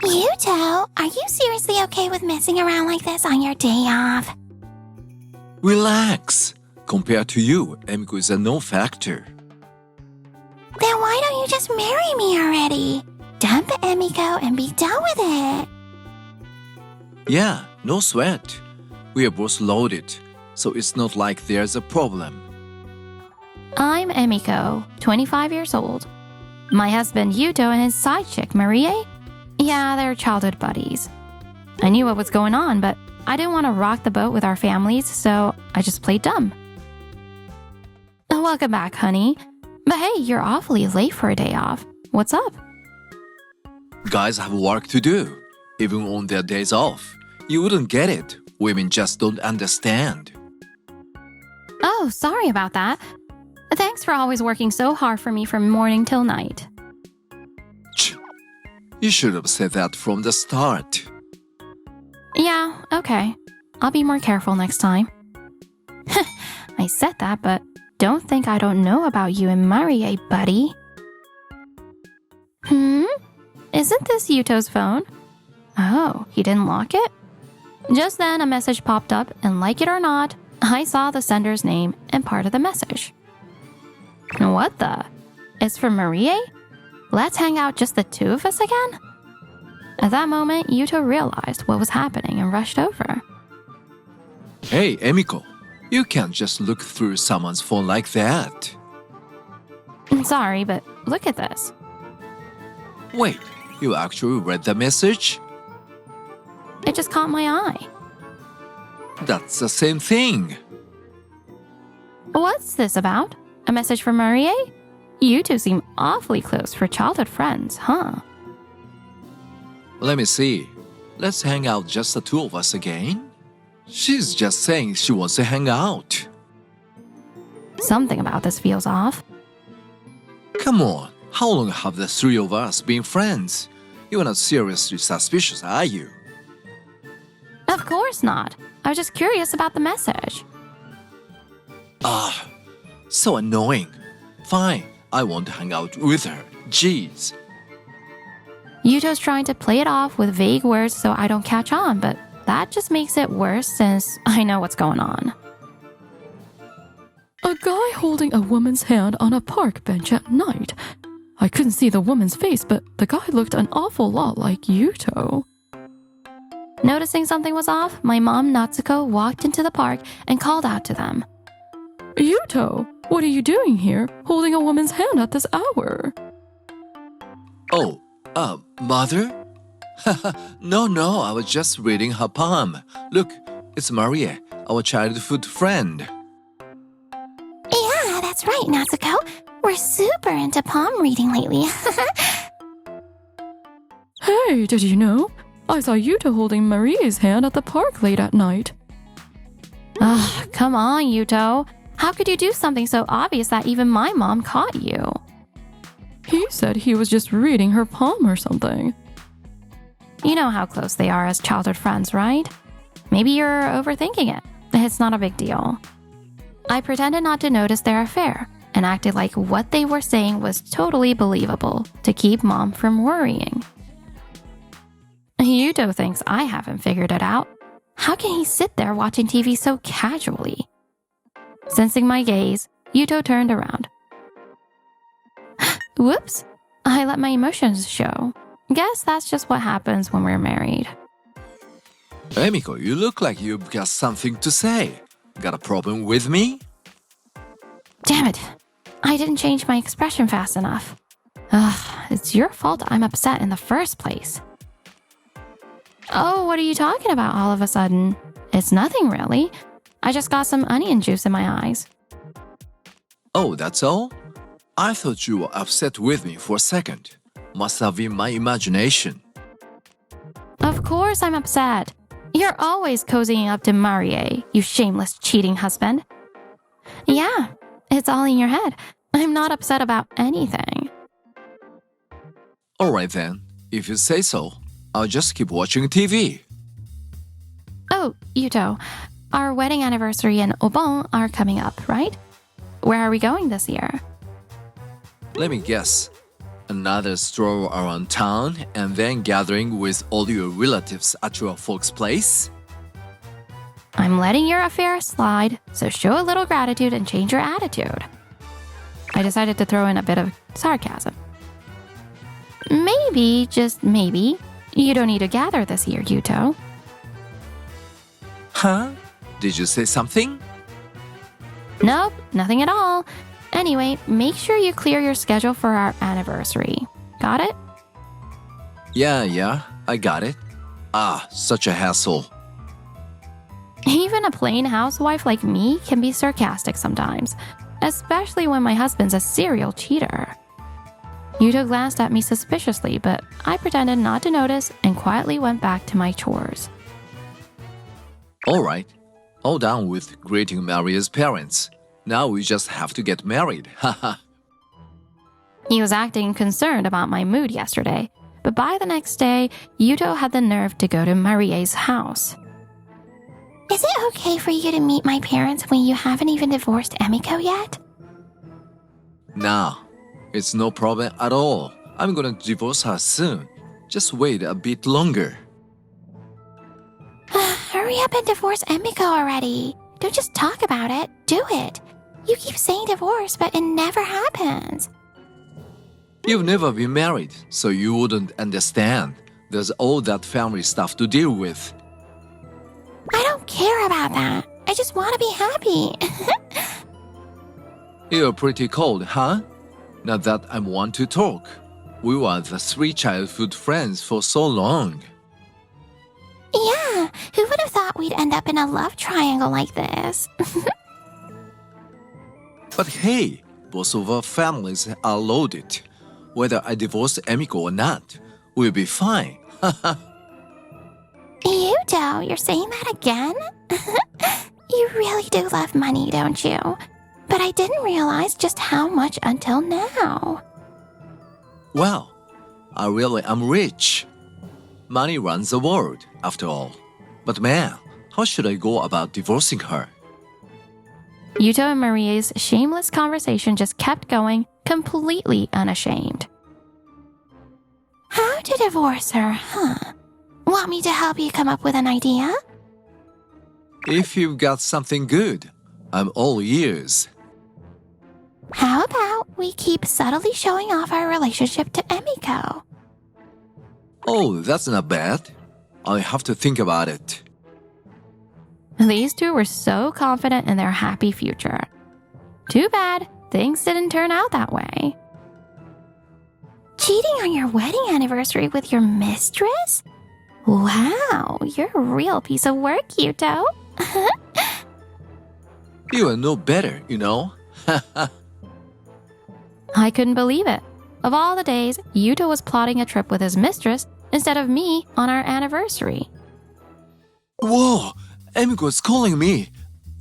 Yuto, are you seriously okay with messing around like this on your day off? Relax. Compared to you, Yumiko is a non-factor. Then why don't you just marry me already? Dump Yumiko and be done with it. Yeah, no sweat. We are both loaded, so it's not like there's a problem. I'm Yumiko, 25 years old. My husband Yuto and his side chick Marie? Yeah, they're childhood buddies. I knew what was going on, but I didn't want to rock the boat with our families, so I just played dumb. Welcome back, honey. But hey, you're awfully late for a day off. What's up? Guys have work to do, even on their days off. You wouldn't get it. Women just don't understand. Oh, sorry about that. Thanks for always working so hard for me from morning till night. You should have said that from the start. Yeah, okay. I'll be more careful next time. I said that, but don't think I don't know about you and Marie, buddy. Isn't this Yuto's phone? Oh, he didn't lock it? Just then, a message popped up, and like it or not, I saw the sender's name and part of the message. What the? It's from Marie? Let's hang out just the two of us again? At that moment, Yuto realized what was happening and rushed over. Hey, Yumiko, you can't just look through someone's phone like that. Sorry, but look at this. Wait, you actually read the message? It just caught my eye. That's the same thing. What's this about? A message from Marie? You two seem awfully close for childhood friends, huh? Let me see. Let's hang out just the two of us again? She's just saying she wants to hang out. Something about this feels off. Come on, how long have the three of us been friends? You're not seriously suspicious, are you? Of course not. I was just curious about the message. So annoying. Fine, I want to hang out with her. Jeez. Yuto's trying to play it off with vague words so I don't catch on, but that just makes it worse since I know what's going on. A guy holding a woman's hand on a park bench at night. I couldn't see the woman's face, but the guy looked an awful lot like Yuto. Noticing something was off, my mom Natsuko walked into the park and called out to them. Yuto, what are you doing here, holding a woman's hand at this hour? Oh, mother? No, I was just reading her palm. Look, it's Maria, our childhood friend. Yeah, that's right, Natsuko. We're super into palm reading lately. Hey, did you know? I saw Yuto holding Marie's hand at the park late at night. Come on, Yuto. How could you do something so obvious that even my mom caught you? He said he was just reading her palm or something. You know how close they are as childhood friends, right? Maybe you're overthinking it. It's not a big deal. I pretended not to notice their affair and acted like what they were saying was totally believable to keep mom from worrying. Yuto thinks I haven't figured it out. How can he sit there watching TV so casually? Sensing my gaze, Yuto turned around. Whoops, I let my emotions show. Guess that's just what happens when we're married. Yumiko, you look like you've got something to say. Got a problem with me? Damn it, I didn't change my expression fast enough. It's your fault I'm upset in the first place. Oh, what are you talking about all of a sudden? It's nothing really. I just got some onion juice in my eyes. Oh, that's all? I thought you were upset with me for a second. Must have been my imagination. Of course I'm upset. You're always cozying up to Marie, you shameless cheating husband. Yeah, it's all in your head. I'm not upset about anything. Alright then, if you say so, I'll just keep watching TV. Oh, Yuto, our wedding anniversary and Obon are coming up, right? Where are we going this year? Let me guess. Another stroll around town and then gathering with all your relatives at your folks' place? I'm letting your affair slide, so show a little gratitude and change your attitude. I decided to throw in a bit of sarcasm. Maybe, just maybe, you don't need to gather this year, Yuto. Huh? Did you say something? Nope, nothing at all. Anyway, make sure you clear your schedule for our anniversary. Got it? Yeah, I got it. Ah, such a hassle. Even a plain housewife like me can be sarcastic sometimes, especially when my husband's a serial cheater. Yuto glanced at me suspiciously, but I pretended not to notice and quietly went back to my chores. Alright, all done with greeting Maria's parents. Now we just have to get married, haha. He was acting concerned about my mood yesterday, but by the next day, Yuto had the nerve to go to Marie's house. Is it okay for you to meet my parents when you haven't even divorced Emiko yet? Nah, it's no problem at all. I'm gonna divorce her soon. Just wait a bit longer. Hurry up and divorce Emiko already. Don't just talk about it, do it. You keep saying divorce, but it never happens. You've never been married, so you wouldn't understand. There's all that family stuff to deal with. I don't care about that. I just want to be happy. You're pretty cold, huh? Not that I want to talk. We were the 3 childhood friends for so long. Yeah, who would have thought we'd end up in a love triangle like this? But hey, both of our families are loaded. Whether I divorce Emiko or not, we'll be fine. Yuto, you're saying that again? You really do love money, don't you? But I didn't realize just how much until now. Well, I really am rich. Money runs the world, after all. But man, how should I go about divorcing her? Yuto and Marie's shameless conversation just kept going, completely unashamed. How to divorce her, huh? Want me to help you come up with an idea? If you've got something good, I'm all ears. How about we keep subtly showing off our relationship to Emiko? Oh, that's not bad. I'll have to think about it. These two were so confident in their happy future. Too bad things didn't turn out that way. Cheating on your wedding anniversary with your mistress? Wow, you're a real piece of work, Yuto. You are no better, you know? I couldn't believe it. Of all the days, Yuto was plotting a trip with his mistress instead of me on our anniversary. Whoa! Emiko's calling me.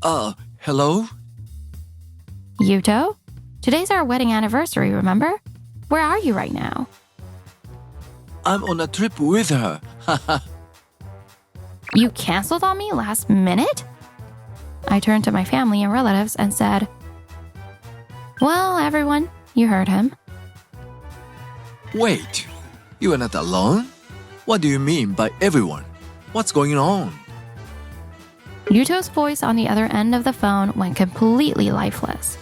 Hello? Yuto? Today's our wedding anniversary, remember? Where are you right now? I'm on a trip with her. You canceled on me last minute? I turned to my family and relatives and said, "Well, everyone, you heard him." Wait, you are not alone? What do you mean by everyone? What's going on? Yuto's voice on the other end of the phone went completely lifeless.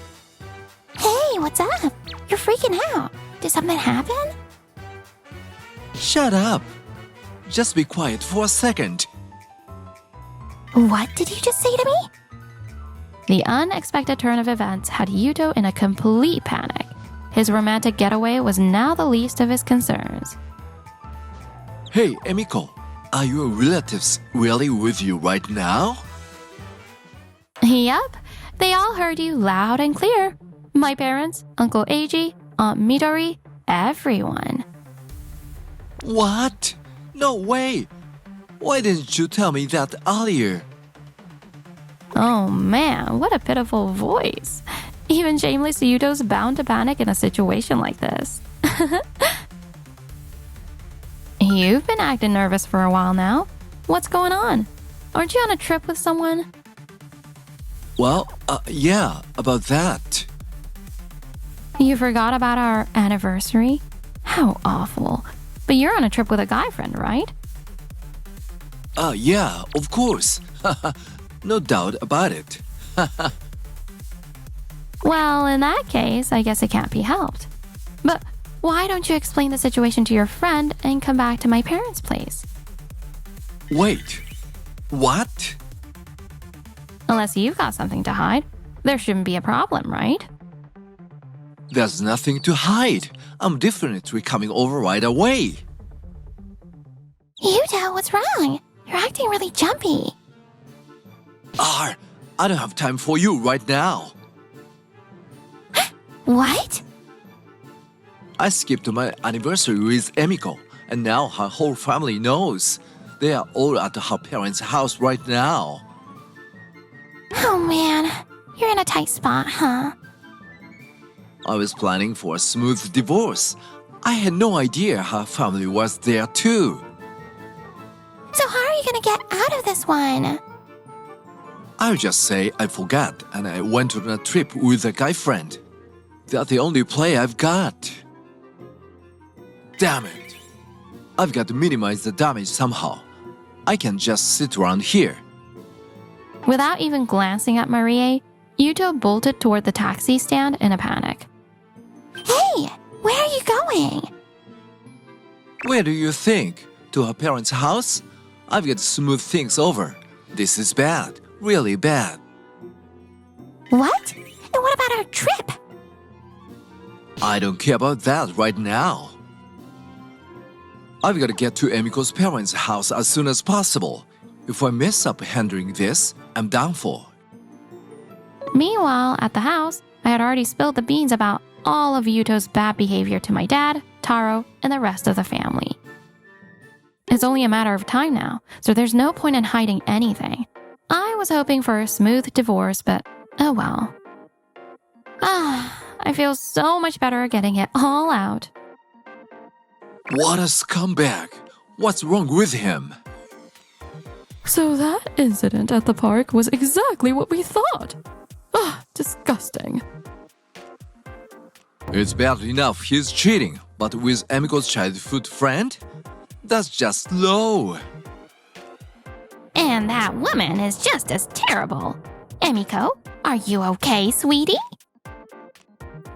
Hey, what's up? You're freaking out. Did something happen? Shut up. Just be quiet for a second. What did you just say to me? The unexpected turn of events had Yuto in a complete panic. His romantic getaway was now the least of his concerns. Hey, Emiko, are your relatives really with you right now? Yup, they all heard you loud and clear. My parents, Uncle Eiji, Aunt Midori, everyone. What? No way! Why didn't you tell me that earlier? Oh man, what a pitiful voice. Even shameless Yuto's bound to panic in a situation like this. You've been acting nervous for a while now. What's going on? Aren't you on a trip with someone? Well, yeah, about that. You forgot about our anniversary? How awful. But you're on a trip with a guy friend, right? Yeah, of course. No doubt about it. Well, in that case, I guess it can't be helped. But why don't you explain the situation to your friend and come back to my parents' place? Wait, what? Unless you've got something to hide, there shouldn't be a problem, right? There's nothing to hide. I'm definitely coming over right away. Yuta, what's wrong? You're acting really jumpy. I don't have time for you right now. What? I skipped my anniversary with Yumiko, and now her whole family knows. They are all at her parents' house right now. Oh man, you're in a tight spot, huh? I was planning for a smooth divorce. I had no idea her family was there too. So how are you gonna get out of this one? I'll just say I forgot and I went on a trip with a guy friend. They're the only play I've got. Damn it. I've got to minimize the damage somehow. I can just sit around here. Without even glancing at Marie, Yuto bolted toward the taxi stand in a panic. Hey, where are you going? Where do you think? To her parents' house? I've got to smooth things over. This is bad, really bad. What? And what about our trip? I don't care about that right now. I've got to get to Emiko's parents' house as soon as possible. If I mess up handling this, I'm done for. Meanwhile, at the house, I had already spilled the beans about all of Yuto's bad behavior to my dad, Taro, and the rest of the family. It's only a matter of time now, so there's no point in hiding anything. I was hoping for a smooth divorce, but oh well. I feel so much better getting it all out. What a scumbag! What's wrong with him? So that incident at the park was exactly what we thought. Disgusting. It's bad enough he's cheating, but with Emiko's childhood friend? That's just low. And that woman is just as terrible. Yumiko, are you okay, sweetie?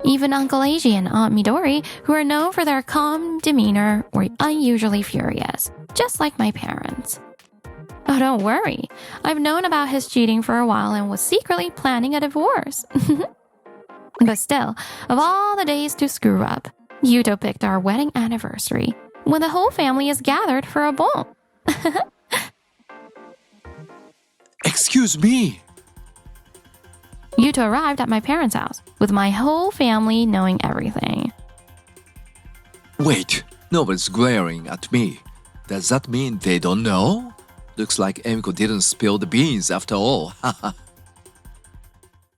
Even Uncle Eiji and Aunt Midori, who are known for their calm demeanor, were unusually furious, just like my parents. Oh, don't worry. I've known about his cheating for a while and was secretly planning a divorce. But still, of all the days to screw up, Yuto picked our wedding anniversary, when the whole family is gathered for a ball. Excuse me. Yuto arrived at my parents' house, with my whole family knowing everything. Wait, nobody's glaring at me. Does that mean they don't know? Looks like Yumiko didn't spill the beans after all.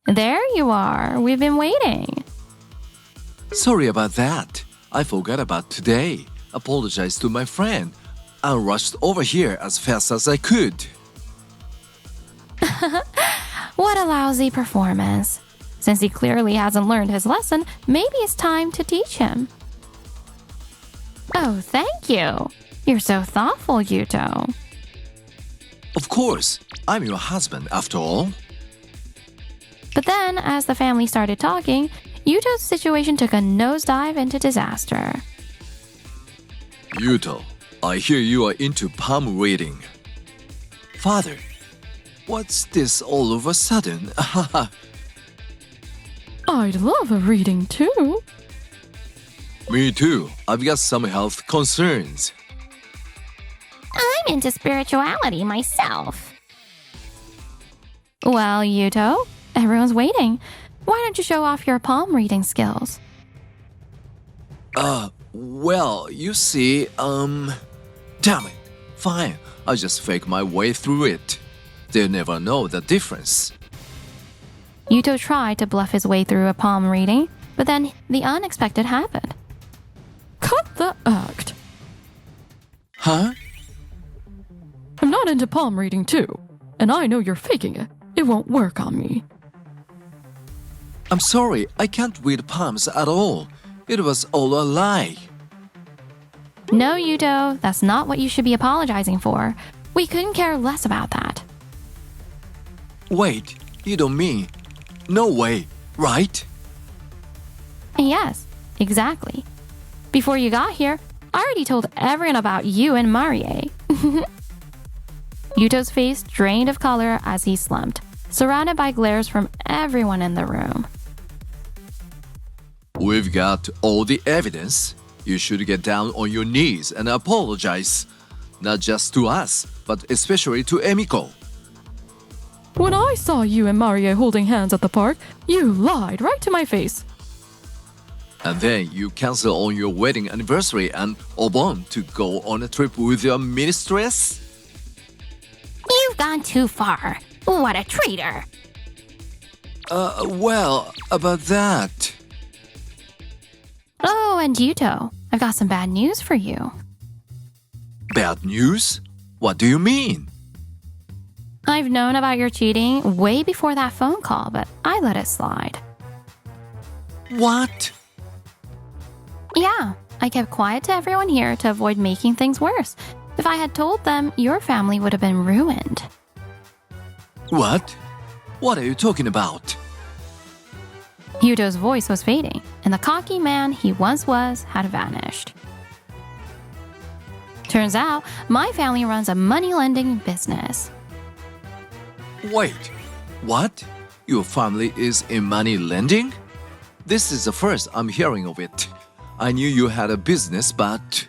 There you are. We've been waiting. Sorry about that. I forgot about today. Apologize to my friend. I rushed over here as fast as I could. What a lousy performance. Since he clearly hasn't learned his lesson, maybe it's time to teach him. Oh, thank you. You're so thoughtful, Yuto. Of course, I'm your husband after all. But then, as the family started talking, Yuto's situation took a nosedive into disaster. Yuto, I hear you are into palm reading. Father, what's this all of a sudden? I'd love a reading too. Me too. I've got some health concerns. I'm into spirituality myself. Well, Yuto, everyone's waiting. Why don't you show off your palm reading skills? Well, you see, damn it. Fine, I'll just fake my way through it. They'll never know the difference. Yuto tried to bluff his way through a palm reading, but then the unexpected happened. Cut the act. Huh? I'm not into palm reading too, and I know you're faking it. It won't work on me. I'm sorry, I can't read palms at all. It was all a lie. No, Yuto, that's not what you should be apologizing for. We couldn't care less about that. Wait, you don't mean... No way, right? Yes, exactly. Before you got here, I already told everyone about you and Marie. Yuto's face drained of color as he slumped, surrounded by glares from everyone in the room. We've got all the evidence. You should get down on your knees and apologize. Not just to us, but especially to Yumiko. When I saw you and Marie holding hands at the park, you lied right to my face. And then you cancel on your wedding anniversary and Obon to go on a trip with your mistress? You've gone too far. What a traitor. Well, about that. Oh, and Yuto, I've got some bad news for you. Bad news? What do you mean? I've known about your cheating way before that phone call, but I let it slide. What? Yeah, I kept quiet to everyone here to avoid making things worse. If I had told them, your family would have been ruined. What? What are you talking about? Yuto's voice was fading, and the cocky man he once was had vanished. Turns out, my family runs a money-lending business. Wait, what? Your family is in money lending? This is the first I'm hearing of it. I knew you had a business, but...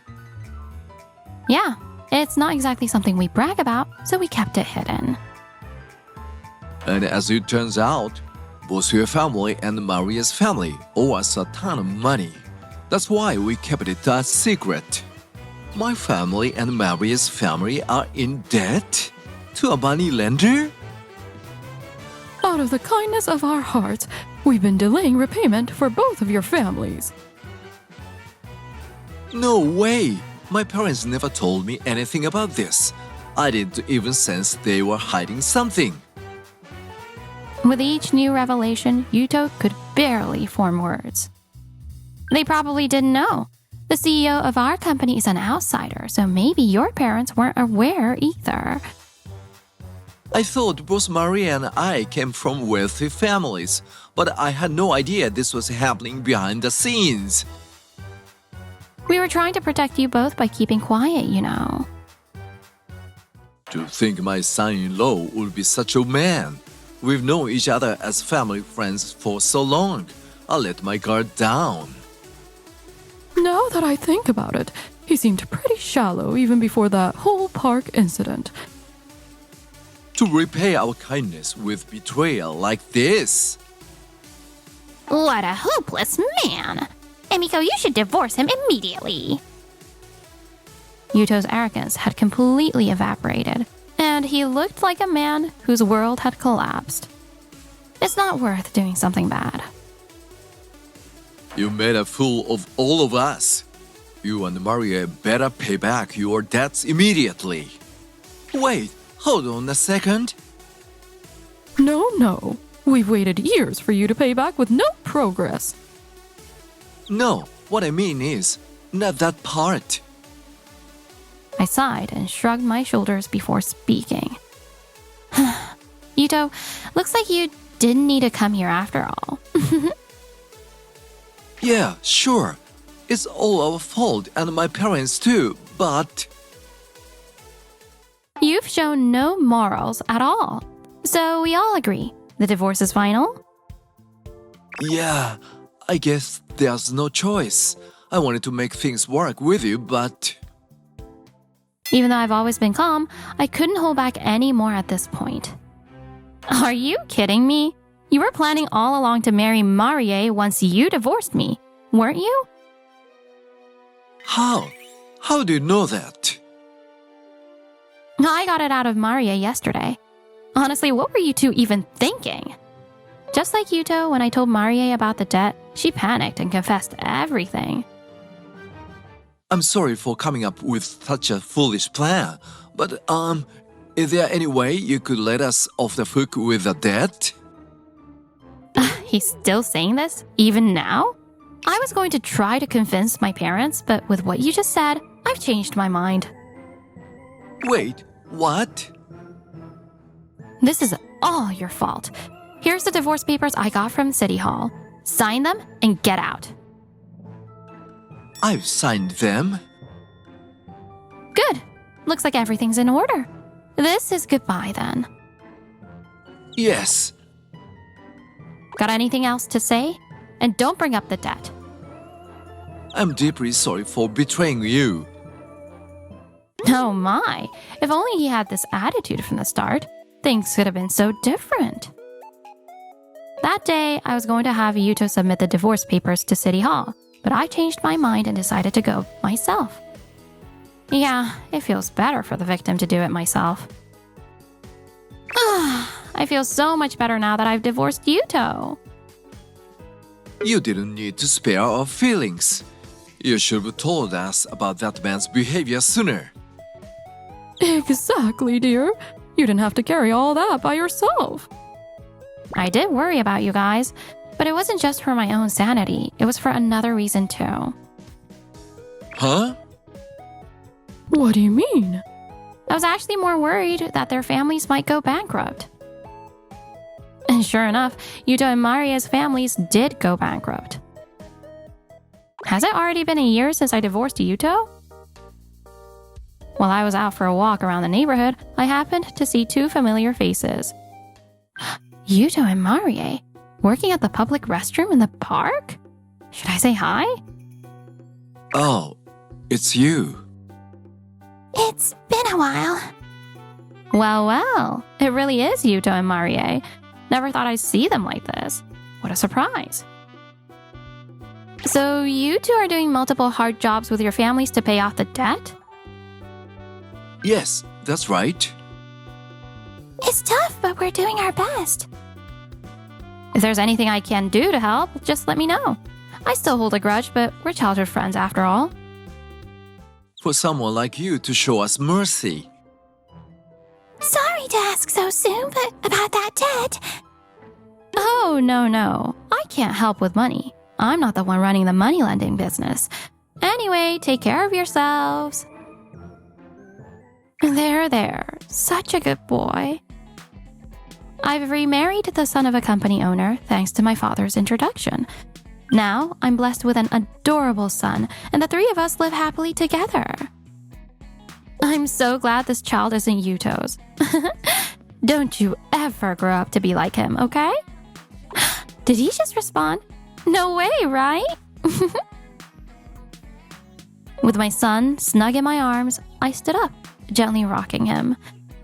Yeah, it's not exactly something we brag about, so we kept it hidden. And as it turns out, both your family and Maria's family owe us a ton of money. That's why we kept it a secret. My family and Maria's family are in debt? To a money lender? Out of the kindness of our hearts, we've been delaying repayment for both of your families. No way! My parents never told me anything about this. I didn't even sense they were hiding something. With each new revelation, Yuto could barely form words. They probably didn't know. The CEO of our company is an outsider, so maybe your parents weren't aware either. I thought both Maria and I came from wealthy families, but I had no idea this was happening behind the scenes. We were trying to protect you both by keeping quiet, you know. To think my son-in-law would be such a man. We've known each other as family friends for so long. I let my guard down. Now that I think about it, he seemed pretty shallow even before that whole park incident. To repay our kindness with betrayal like this. What a hopeless man. Yumiko, you should divorce him immediately. Yuto's arrogance had completely evaporated, and he looked like a man whose world had collapsed. It's not worth doing something bad. You made a fool of all of us. You and Maria better pay back your debts immediately. Wait, hold on a second. No. We've waited years for you to pay back with no progress. No, what I mean is, not that part. I sighed and shrugged my shoulders before speaking. Yuto, looks like you didn't need to come here after all. Yeah, sure. It's all our fault and my parents too, but... You've shown no morals at all. So we all agree. The divorce is final? Yeah, I guess there's no choice. I wanted to make things work with you, but... Even though I've always been calm, I couldn't hold back any more at this point. Are you kidding me? You were planning all along to marry Marie once you divorced me, weren't you? How? How do you know that? I got it out of Marie yesterday. Honestly, what were you two even thinking? Just like Yuto, when I told Marie about the debt, she panicked and confessed everything. I'm sorry for coming up with such a foolish plan, but, is there any way you could let us off the hook with the debt? He's still saying this, even now? I was going to try to convince my parents, but with what you just said, I've changed my mind. Wait, what? This is all your fault. Here's the divorce papers I got from City Hall. Sign them and get out. I've signed them. Good. Looks like everything's in order. This is goodbye then. Yes. Got anything else to say? And don't bring up the debt. I'm deeply sorry for betraying you. Oh my. If only he had this attitude from the start, things could have been so different. That day, I was going to have Yuto submit the divorce papers to City Hall, but I changed my mind and decided to go myself. Yeah, it feels better for the victim to do it myself. I feel so much better now that I've divorced Yuto. You didn't need to spare our feelings. You should have told us about that man's behavior sooner. Exactly, dear. You didn't have to carry all that by yourself. I did worry about you guys, but it wasn't just for my own sanity. It was for another reason too. Huh? What do you mean? I was actually more worried that their families might go bankrupt. And sure enough, Yuto and Maria's families did go bankrupt. Has it already been a year since I divorced Yuto? While I was out for a walk around the neighborhood, I happened to see two familiar faces. Yuto and Marie, working at the public restroom in the park? Should I say hi? Oh, it's you. It's been a while. Well, it really is Yuto and Marie. Never thought I'd see them like this. What a surprise. So you two are doing multiple hard jobs with your families to pay off the debt? Yes, that's right. It's tough, but we're doing our best. If there's anything I can do to help, just let me know. I still hold a grudge, but we're childhood friends after all. For someone like you to show us mercy. Sorry to ask so soon, but about that debt. Oh, no. I can't help with money. I'm not the one running the money lending business. Anyway, take care of yourselves. There. Such a good boy. I've remarried the son of a company owner thanks to my father's introduction. Now, I'm blessed with an adorable son, and the three of us live happily together. I'm so glad this child isn't Yuto's. Don't you ever grow up to be like him, okay? Did he just respond? No way, right? With my son snug in my arms, I stood up, gently rocking him.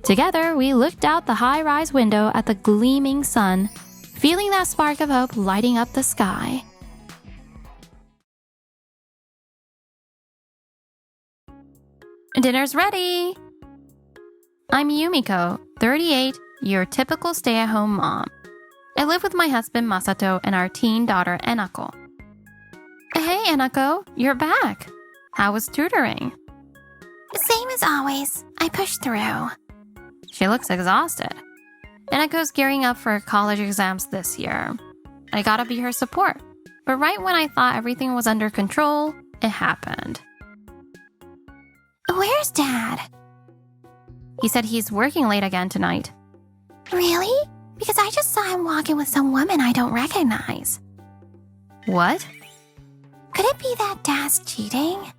Together, we looked out the high-rise window at the gleaming sun, feeling that spark of hope lighting up the sky. Dinner's ready! I'm Yumiko, 38, your typical stay-at-home mom. I live with my husband Masato and our teen daughter Enako. Hey Enako, you're back. How was tutoring? Same as always. I pushed through. She looks exhausted. Enako's gearing up for college exams this year. I gotta be her support. But right when I thought everything was under control, it happened. Where's Dad? He said he's working late again tonight. Really? Because I just saw him walking with some woman I don't recognize. What? Could it be that Dad's cheating?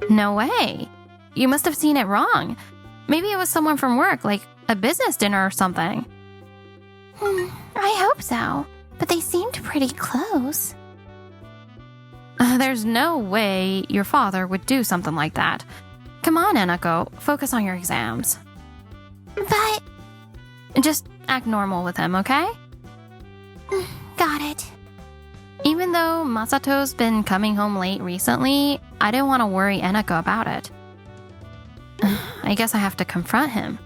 No way. You must have seen it wrong. Maybe it was someone from work, like a business dinner or something. I hope so. But they seemed pretty close. There's no way your father would do something like that. Come on, Enako, focus on your exams. But... Just act normal with him, okay? Got it. Even though Masato's been coming home late recently, I didn't want to worry Enako about it. I guess I have to confront him.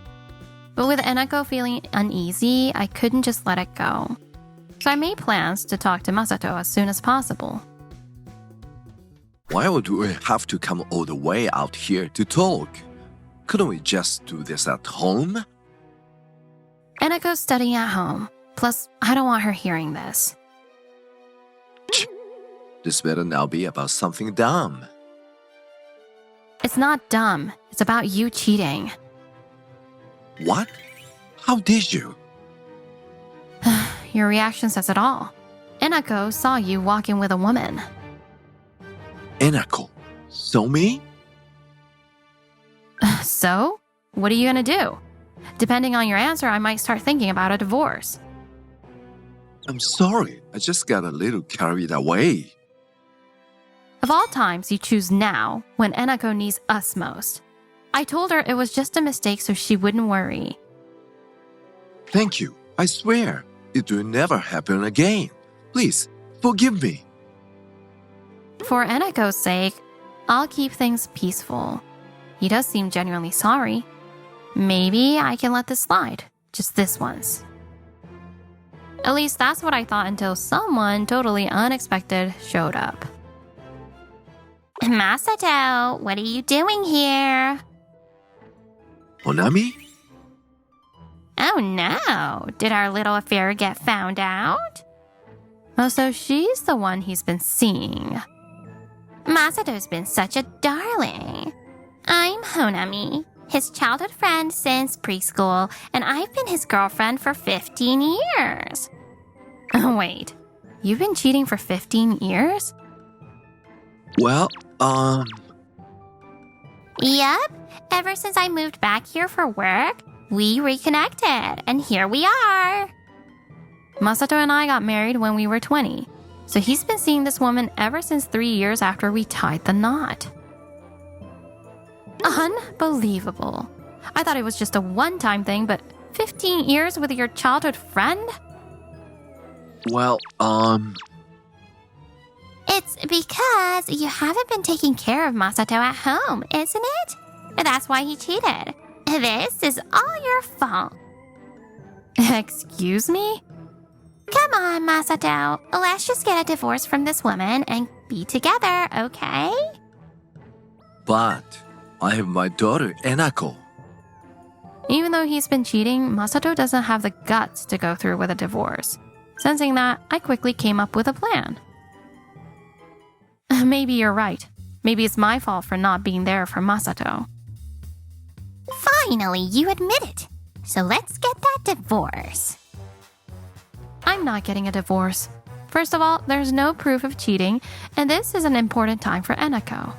But with Enako feeling uneasy, I couldn't just let it go. So I made plans to talk to Masato as soon as possible. Why would we have to come all the way out here to talk? Couldn't we just do this at home? Enako's studying at home. Plus, I don't want her hearing this. This better now be about something dumb. It's not dumb. It's about you cheating. What? How did you? Your reaction says it all. Inako saw you walking with a woman. Enako. So me? So? What are you gonna do? Depending on your answer, I might start thinking about a divorce. I'm sorry. I just got a little carried away. Of all times, you choose now, when Enako needs us most. I told her it was just a mistake so she wouldn't worry. Thank you. I swear, it will never happen again. Please, forgive me. For Enako's sake, I'll keep things peaceful. He does seem genuinely sorry. Maybe I can let this slide, just this once. At least that's what I thought until someone totally unexpected showed up. Masato, what are you doing here? Honami? Oh no, did our little affair get found out? Oh, so she's the one he's been seeing. Masato's been such a darling. I'm Honami, his childhood friend since preschool, and I've been his girlfriend for 15 years. Oh, wait. You've been cheating for 15 years? Well, Yep, ever since I moved back here for work, we reconnected, and here we are. Masato and I got married when we were 20, so he's been seeing this woman ever since 3 years after we tied the knot. Unbelievable. I thought it was just a one-time thing, but 15 years with your childhood friend? well, It's because you haven't been taking care of Masato at home, isn't it? That's why he cheated. This is all your fault. Excuse me? Come on, Masato. Let's just get a divorce from this woman and be together, okay? but I have my daughter, Enako. Even though he's been cheating, Masato doesn't have the guts to go through with a divorce. Sensing that, I quickly came up with a plan. Maybe you're right. Maybe it's my fault for not being there for Masato. Finally, you admit it. So let's get that divorce. I'm not getting a divorce. First of all, there's no proof of cheating, and this is an important time for Enako.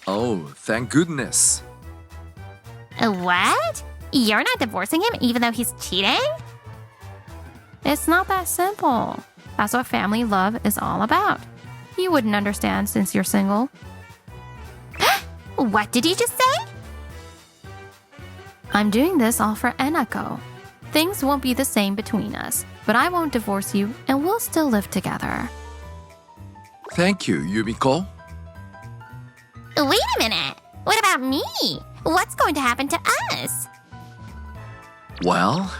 Oh, thank goodness. What? You're not divorcing him even though he's cheating? It's not that simple. That's what family love is all about. You wouldn't understand since you're single. What did you just say? I'm doing this all for Enako. Things won't be the same between us, but I won't divorce you and we'll still live together. Thank you, Yumiko. Wait a minute. What about me? What's going to happen to us? Well,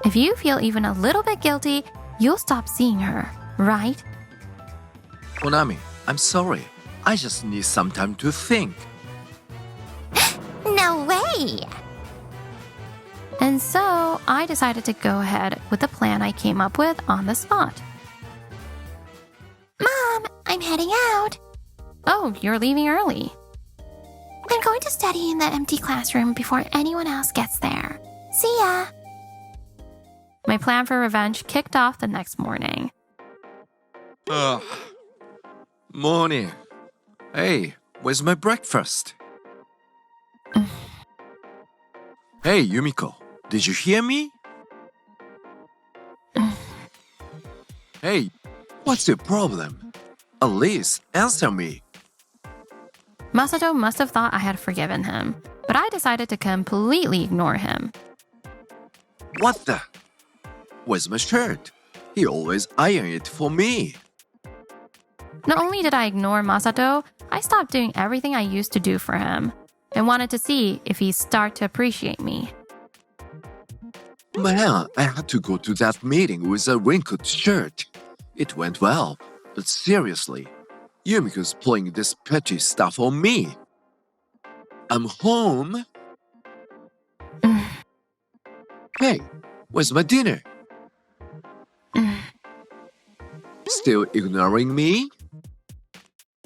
If you feel even a little bit guilty, you'll stop seeing her, right? Honami, I'm sorry. I just need some time to think. No way. And so I decided to go ahead with the plan I came up with on the spot. Mom, I'm heading out. Oh, you're leaving early. I'm going to study in the empty classroom before anyone else gets there. See ya. My plan for revenge kicked off the next morning. Ugh. Morning. Hey, where's my breakfast? Hey, Yumiko, did you hear me? Hey, what's your problem? At least answer me. Masato must have thought I had forgiven him, but I decided to completely ignore him. What the? Where's my shirt? He always iron it for me. Not only did I ignore Masato, I stopped doing everything I used to do for him and wanted to see if he'd start to appreciate me. Man, I had to go to that meeting with a wrinkled shirt. It went well, but seriously, Yumiko's playing this petty stuff on me. I'm home. Hey, where's my dinner? Still ignoring me?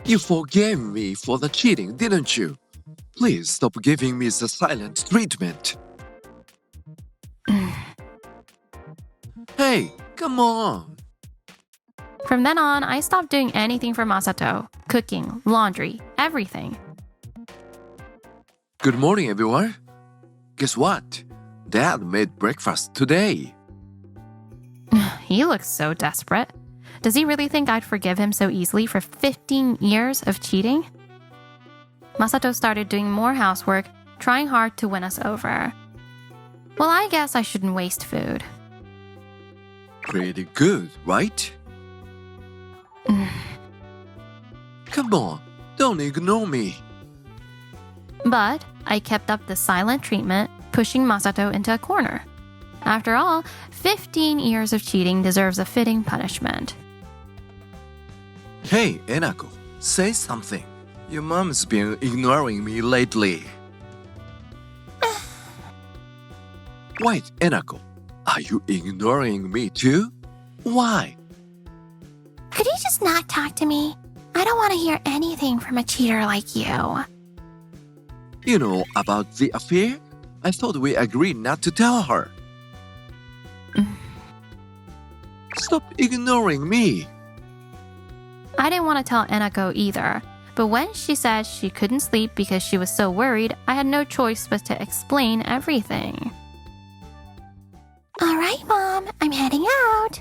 You forgave me for the cheating, didn't you? Please stop giving me the silent treatment. Hey, come on. From then on, I stopped doing anything for Masato. Cooking, laundry, everything. Good morning, everyone. Guess what? Dad made breakfast today. He looks so desperate. Does he really think I'd forgive him so easily for 15 years of cheating? Masato started doing more housework, trying hard to win us over. Well, I guess I shouldn't waste food. Pretty good, right? Come on, don't ignore me. But I kept up the silent treatment, pushing Masato into a corner. After all, 15 years of cheating deserves a fitting punishment. Hey, Enako, say something. Your mom's been ignoring me lately. Wait, Enako, are you ignoring me too? Why? Could you just not talk to me? I don't want to hear anything from a cheater like you. You know about the affair? I thought we agreed not to tell her. Stop ignoring me. I didn't want to tell Enako either, but when she said she couldn't sleep because she was so worried, I had no choice but to explain everything. All right, Mom, I'm heading out.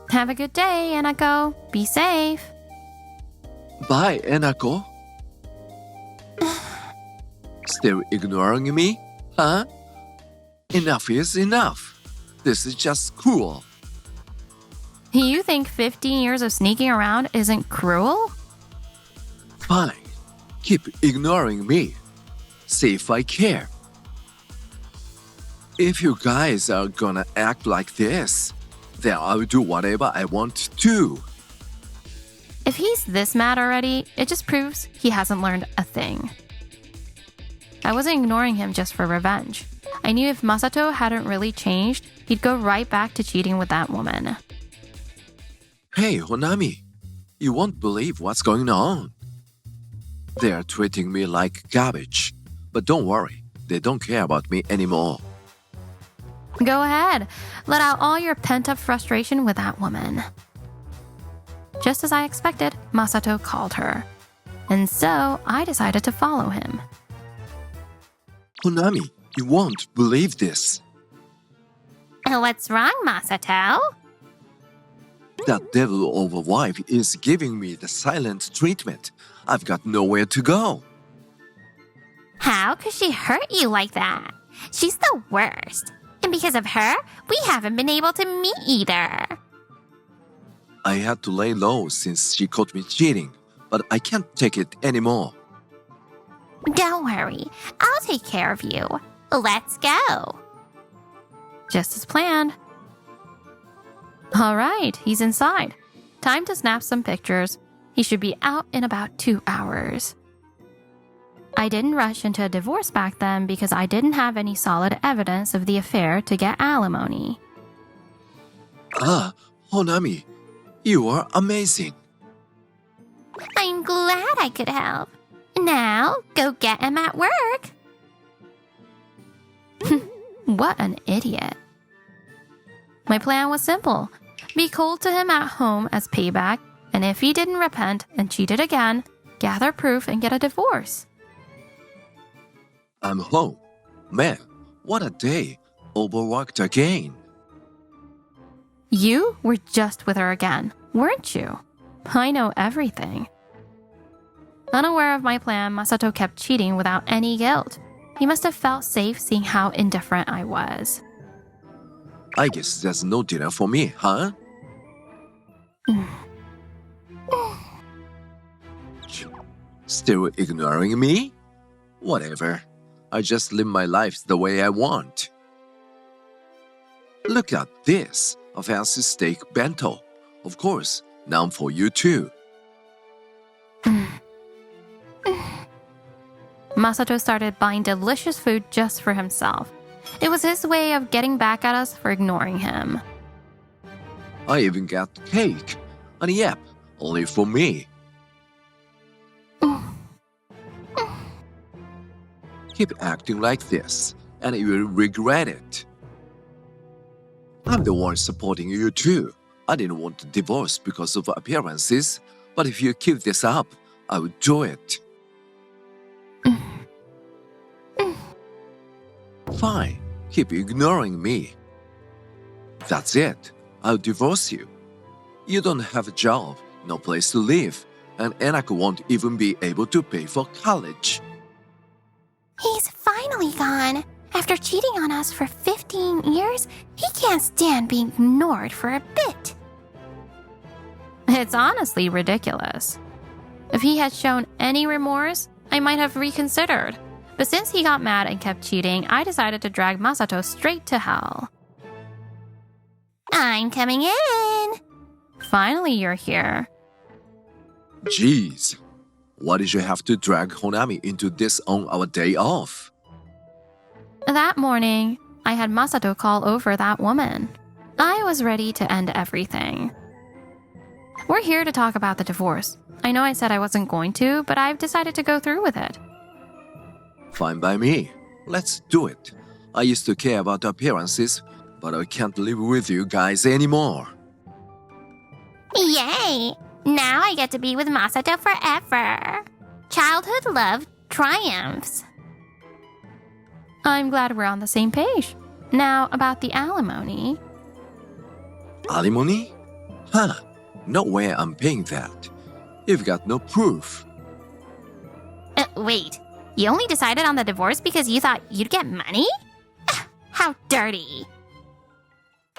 Have a good day, Enako. Be safe. Bye, Enako. Still ignoring me? Huh? Enough is enough. This is just cruel. You think 15 years of sneaking around isn't cruel? Fine. Keep ignoring me. See if I care. If you guys are gonna act like this, then I'll do whatever I want to. If he's this mad already, it just proves he hasn't learned a thing. I wasn't ignoring him just for revenge. I knew if Masato hadn't really changed, he'd go right back to cheating with that woman. Hey, Honami, you won't believe what's going on. They are treating me like garbage. But don't worry, they don't care about me anymore. Go ahead, let out all your pent-up frustration with that woman. Just as I expected, Masato called her. And so I decided to follow him. Honami, you won't believe this. What's wrong, Masato? That devil of a wife is giving me the silent treatment. I've got nowhere to go. How could she hurt you like that? She's the worst. And because of her, we haven't been able to meet either. I had to lay low since she caught me cheating, but I can't take it anymore. Don't worry, I'll take care of you. Let's go. Just as planned. All right, he's inside. Time to snap some pictures. He should be out in about 2 hours. I didn't rush into a divorce back then because I didn't have any solid evidence of the affair to get alimony. Ah, Honami, you are amazing. I'm glad I could help. Now, go get him at work. What an idiot. My plan was simple. Be cold to him at home as payback, and if he didn't repent and cheated again, gather proof and get a divorce. I'm home. Man, what a day. Overworked again. You were just with her again, weren't you? I know everything. Unaware of my plan, Masato kept cheating without any guilt. He must have felt safe seeing how indifferent I was. I guess there's no dinner for me, huh? Still ignoring me? Whatever. I just live my life the way I want. Look at this, a fancy steak bento. Of course, now for you too. Masato started buying delicious food just for himself. It was his way of getting back at us for ignoring him. I even got cake. And yep, only for me. Keep acting like this, and you will regret it. I'm the one supporting you too. I didn't want a divorce because of appearances, but if you keep this up, I will do it. Fine, keep ignoring me. That's it. I'll divorce you. You don't have a job, no place to live, and Enako won't even be able to pay for college. He's finally gone. After cheating on us for 15 years, he can't stand being ignored for a bit. It's honestly ridiculous. If he had shown any remorse, I might have reconsidered. But since he got mad and kept cheating, I decided to drag Masato straight to hell. I'm coming in. Finally, you're here. Jeez, why did you have to drag Honami into this on our day off? That morning, I had Masato call over that woman. I was ready to end everything. We're here to talk about the divorce. I know I said I wasn't going to, but I've decided to go through with it. Fine by me. Let's do it. I used to care about appearances, but I can't live with you guys anymore. Yay! Now I get to be with Masato forever. Childhood love triumphs. I'm glad we're on the same page. Now, about the alimony. Alimony? Huh. No way I'm paying that. You've got no proof. Wait, you only decided on the divorce because you thought you'd get money? How dirty.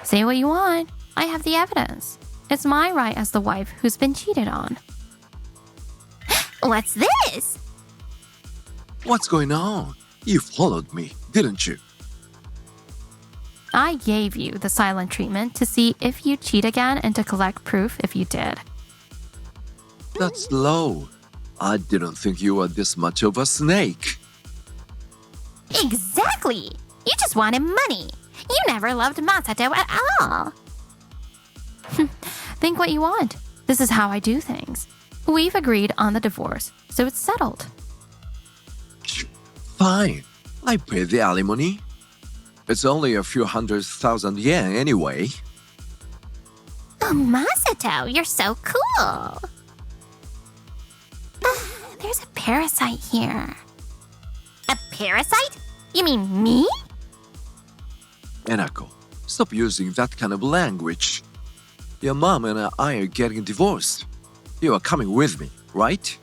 Say what you want. I have the evidence. It's my right as the wife who's been cheated on. What's this? What's going on? You followed me, didn't you? I gave you the silent treatment to see if you cheat again and to collect proof if you did. That's low. I didn't think you were this much of a snake. Exactly. You just wanted money. You never loved Masato at all. Think what you want. This is how I do things. We've agreed on the divorce, so it's settled. Fine. I pay the alimony. It's only a few 100,000 yen anyway. Oh, Masato, you're so cool. There's a parasite here. A parasite? You mean me? Enako, stop using that kind of language. Your mom and I are getting divorced. You are coming with me, right?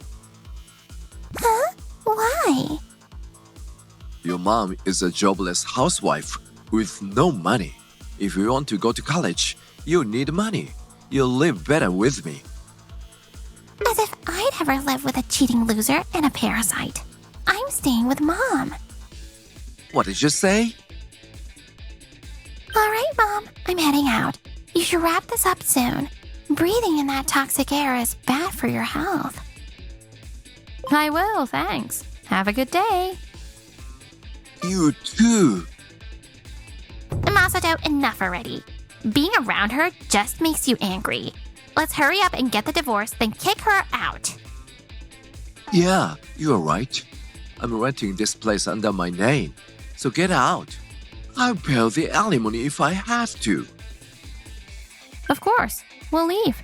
Huh? Why? Your mom is a jobless housewife with no money. If you want to go to college, you need money. You'll live better with me. As if I'd ever live with a cheating loser and a parasite. I'm staying with Mom. What did you say? All right, Mom, I'm heading out. You should wrap this up soon. Breathing in that toxic air is bad for your health. I will, thanks. Have a good day. You too. Masato, enough already. Being around her just makes you angry. Let's hurry up and get the divorce, then kick her out. Yeah, you're right. I'm renting this place under my name, so get out. I'll pay the alimony if I have to. Of course, we'll leave.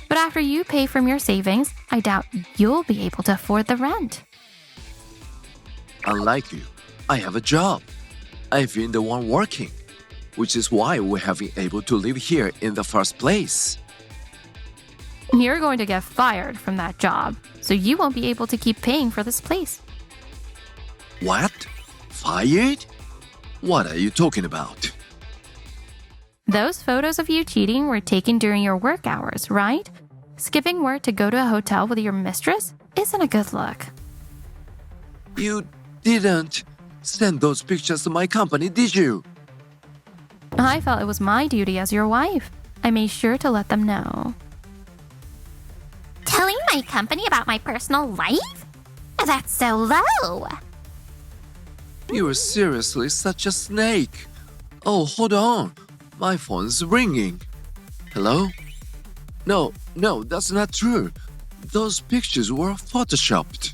But after you pay from your savings, I doubt you'll be able to afford the rent. Unlike you, I have a job. I've been the one working, which is why we have been able to live here in the first place. You're going to get fired from that job, so you won't be able to keep paying for this place. What? Fired? What are you talking about? Those photos of you cheating were taken during your work hours, right? Skipping work to go to a hotel with your mistress isn't a good look. You didn't send those pictures to my company, did you? I felt it was my duty as your wife. I made sure to let them know. Telling my company about my personal life? That's so low. You are seriously such a snake. Oh, hold on. My phone's ringing. Hello? No, that's not true. Those pictures were photoshopped.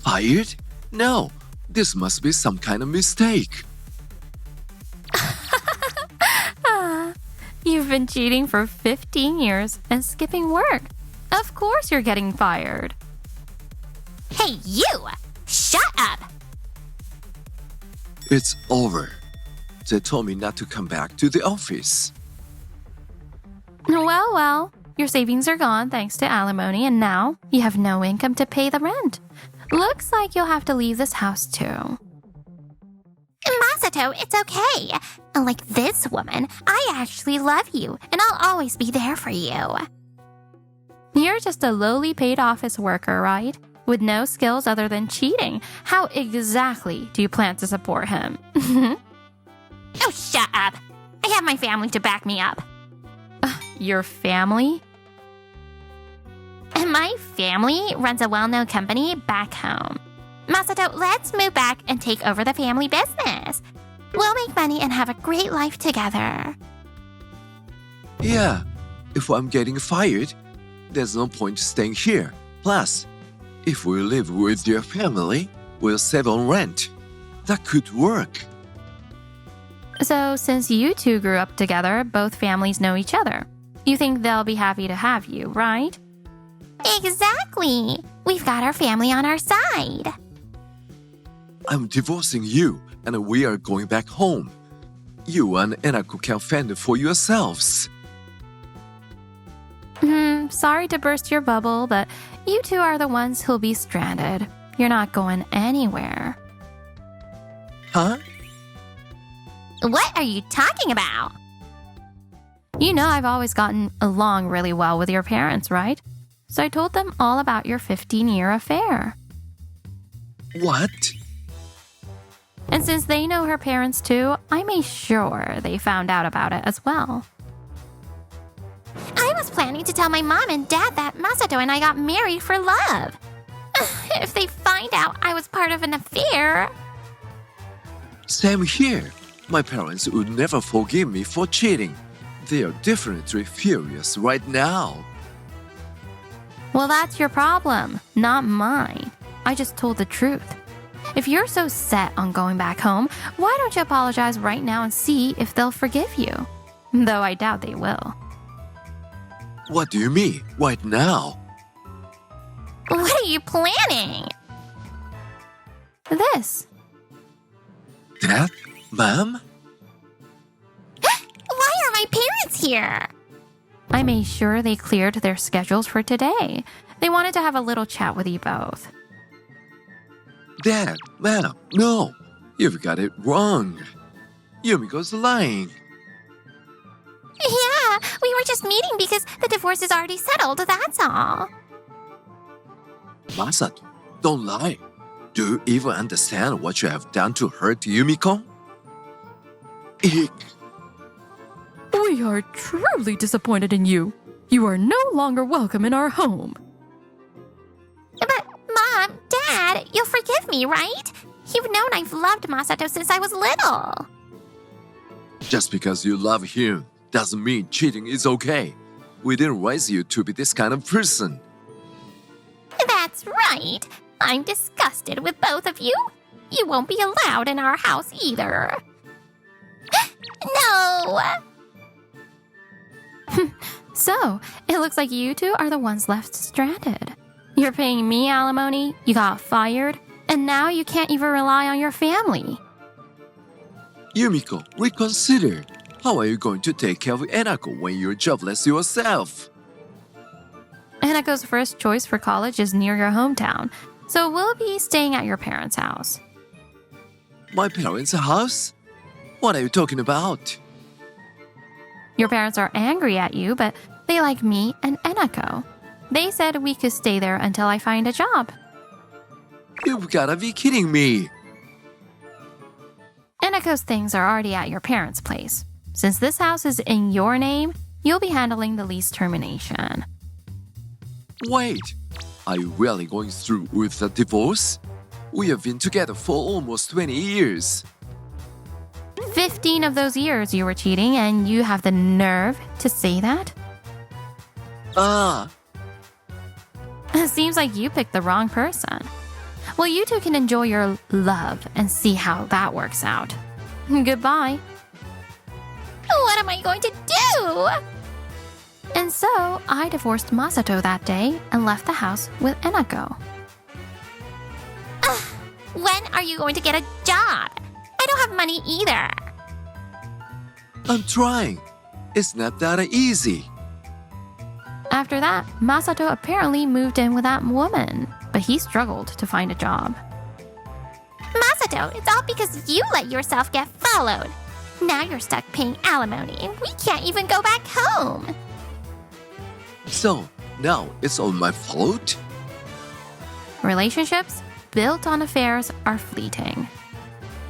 Fired? No, This must be some kind of mistake. You've been cheating for 15 years and skipping work. Of course you're getting fired. Hey, you! Shut up! It's over. They told me not to come back to the office. Well, your savings are gone thanks to alimony, and now you have no income to pay the rent. Looks like you'll have to leave this house too. Masato, it's okay. Unlike this woman, I actually love you, and I'll always be there for you. You're just a lowly paid office worker, right? With no skills other than cheating. How exactly do you plan to support him? Oh, shut up. I have my family to back me up. Your family? My family runs a well-known company back home. Masato, let's move back and take over the family business. We'll make money and have a great life together. Yeah, if I'm getting fired, there's no point staying here. Plus, if we live with your family, we'll save on rent. That could work. So, since you two grew up together, both families know each other. You think they'll be happy to have you, right? Exactly. We've got our family on our side. I'm divorcing you, and we are going back home. You and Enako can fend for yourselves. Sorry to burst your bubble, but you two are the ones who'll be stranded. You're not going anywhere. Huh? What are you talking about? You know I've always gotten along really well with your parents, right? So I told them all about your 15-year affair. What? And since they know her parents too, I made sure they found out about it as well. I was planning to tell my mom and dad that Masato and I got married for love. If they find out I was part of an affair... Same here. My parents would never forgive me for cheating. They are definitely furious right now. Well, that's your problem, not mine. I just told the truth. If you're so set on going back home, why don't you apologize right now and see if they'll forgive you? Though I doubt they will. What do you mean, right now? What are you planning? This. Dad? Mom? Why are my parents here? I made sure they cleared their schedules for today. They wanted to have a little chat with you both. Dad, Mom, no. You've got it wrong. Yumiko's lying. Yeah, we were just meeting because the divorce is already settled, that's all. Masato, don't lie. Do you even understand what you have done to hurt Yumiko? Eek. We are truly disappointed in you. You are no longer welcome in our home. But, Mom, Dad, you'll forgive me, right? You've known I've loved Masato since I was little. Just because you love him doesn't mean cheating is okay. We didn't raise you to be this kind of person. That's right. I'm disgusted with both of you. You won't be allowed in our house either. No! So, it looks like you two are the ones left stranded. You're paying me alimony, you got fired, and now you can't even rely on your family. Yumiko, reconsider. How are you going to take care of Enako when you're jobless yourself? Enako's first choice for college is near your hometown, so we'll be staying at your parents' house. My parents' house? What are you talking about? Your parents are angry at you, but they like me and Enako. They said we could stay there until I find a job. You've gotta be kidding me. Enako's things are already at your parents' place. Since this house is in your name, you'll be handling the lease termination. Wait, are you really going through with the divorce? We have been together for almost 20 years. 15 of those years you were cheating, and you have the nerve to say that? Ah, It seems like you picked the wrong person. Well, you two can enjoy your love and see how that works out. Goodbye. What am I going to do? And so, I divorced Masato that day and left the house with Enako. When are you going to get a job? I don't have money either. I'm trying. It's not that easy. After that, Masato apparently moved in with that woman, but he struggled to find a job. Masato, it's all because you let yourself get followed. Now you're stuck paying alimony and we can't even go back home. So, now it's all my fault? Relationships built on affairs are fleeting.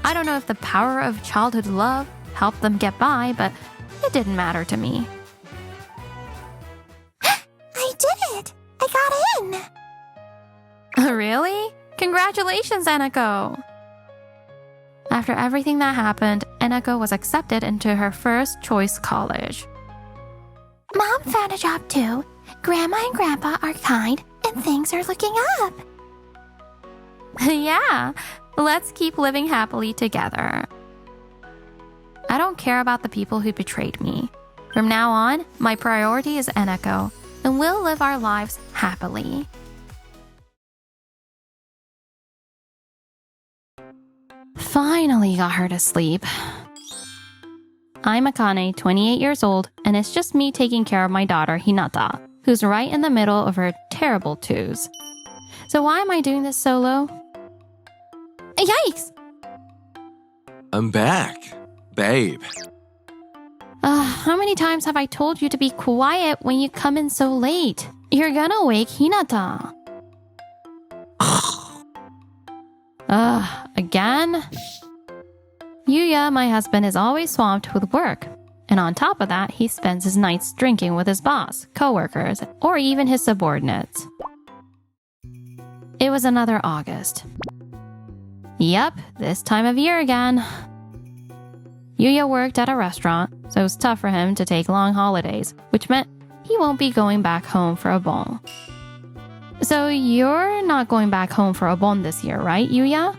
I don't know if the power of childhood love helped them get by, but it didn't matter to me. I did it! I got in! Really? Congratulations, Enako! After everything that happened, Enako was accepted into her first choice college. Mom found a job too. Grandma and Grandpa are kind and things are looking up. Yeah, let's keep living happily together. I don't care about the people who betrayed me. From now on, my priority is Enako, and we'll live our lives happily. Finally got her to sleep. I'm Akane, 28 years old, and it's just me taking care of my daughter, Hinata, who's right in the middle of her terrible twos. So why am I doing this solo? Yikes! I'm back, babe. How many times have I told you to be quiet when you come in so late? You're gonna wake Hinata. Again? Yuya, my husband, is always swamped with work. And on top of that, he spends his nights drinking with his boss, coworkers, or even his subordinates. It was another August. Yep, this time of year again. Yuya worked at a restaurant, so it was tough for him to take long holidays, which meant he won't be going back home for a bon. So you're not going back home for a bon this year, right, Yuya?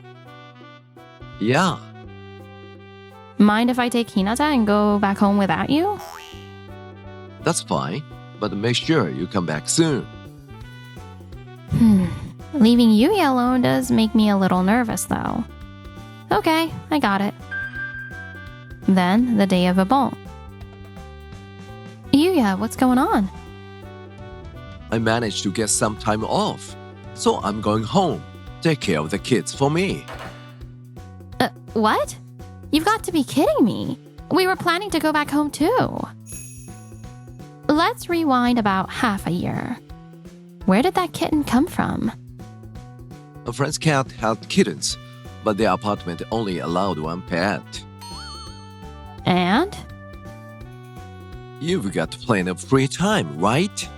Yeah, Mind if I take Hinata and go back home without you? that's fine. But make sure you come back soon. Leaving Yuya alone does make me a little nervous, though. Okay, I got it. Then, the day of a bon. Yuya, what's going on? I managed to get some time off. So I'm going home. Take care of the kids for me. What? You've got to be kidding me. We were planning to go back home too. Let's rewind about half a year. Where did that kitten come from? A friend's cat had kittens, but their apartment only allowed one pet. And? You've got plenty of free time, right?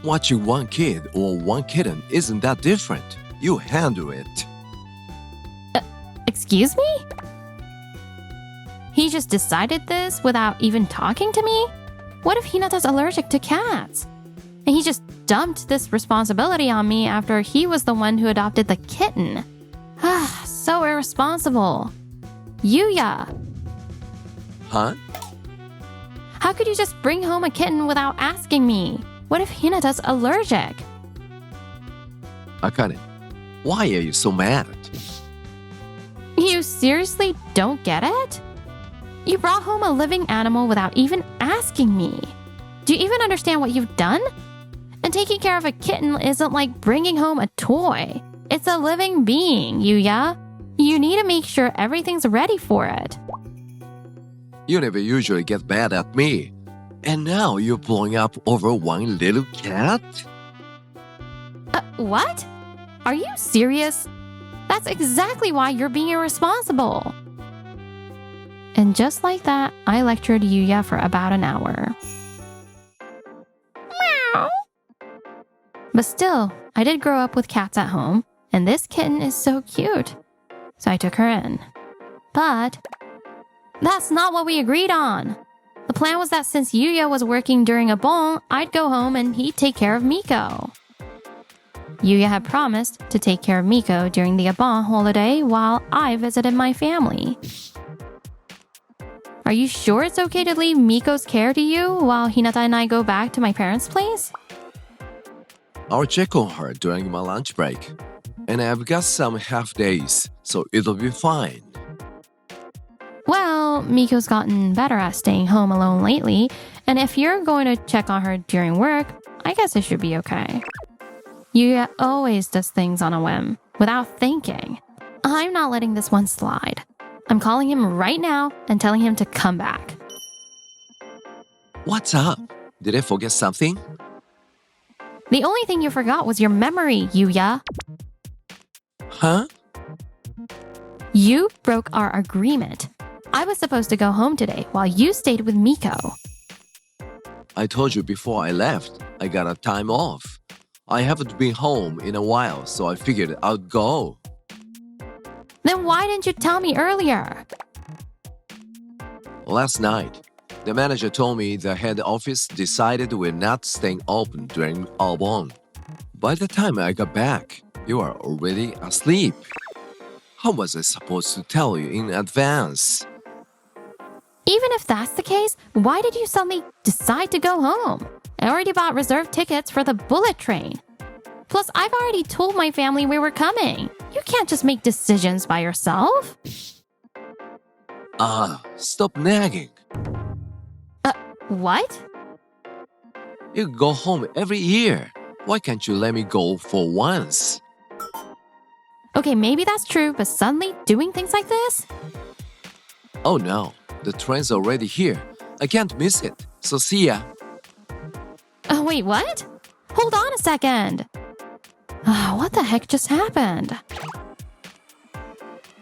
Watching one kid or one kitten isn't that different. You handle it. Excuse me? He just decided this without even talking to me? What if Hinata's allergic to cats? And he just dumped this responsibility on me after he was the one who adopted the kitten. So irresponsible. Yuya, Huh? how could you just bring home a kitten without asking me? What if Hinata's allergic? Akane, why are you so mad? You seriously don't get it? You brought home a living animal without even asking me. Do you even understand what you've done? And taking care of a kitten isn't like bringing home a toy. It's a living being, Yuya. You need to make sure everything's ready for it. You never usually get mad at me. And now you're blowing up over one little cat? What? Are you serious? That's exactly why you're being irresponsible. And just like that, I lectured Yuya for about an hour. Meow. But still, I did grow up with cats at home, and this kitten is so cute. So I took her in. But that's not what we agreed on. The plan was that since Yuya was working during a bon, I'd go home and he'd take care of Miko. Yuya had promised to take care of Miko during the Abon holiday while I visited my family. Are you sure it's okay to leave Miko's care to you while Hinata and I go back to my parents' place? I'll check on her during my lunch break. And I've got some half days, so it'll be fine. Well, Miko's gotten better at staying home alone lately, and if you're going to check on her during work, I guess it should be okay. Yuya always does things on a whim, without thinking. I'm not letting this one slide. I'm calling him right now and telling him to come back. What's up? Did I forget something? The only thing you forgot was your memory, Yuya. Huh? You broke our agreement. I was supposed to go home today while you stayed with Miko. I told you before I left, I got a time off. I haven't been home in a while, so I figured I'd go. Then why didn't you tell me earlier? Last night, the manager told me the head office decided we're not staying open during Albon. By the time I got back, you are already asleep. How was I supposed to tell you in advance? Even if that's the case, why did you suddenly decide to go home? I already bought reserved tickets for the bullet train. Plus, I've already told my family we were coming. You can't just make decisions by yourself. Stop nagging. What? You go home every year. Why can't you let me go for once? Okay, maybe that's true, but suddenly doing things like this? Oh no, the train's already here. I can't miss it, so see ya. Oh, wait, what? Hold on a second. What the heck just happened?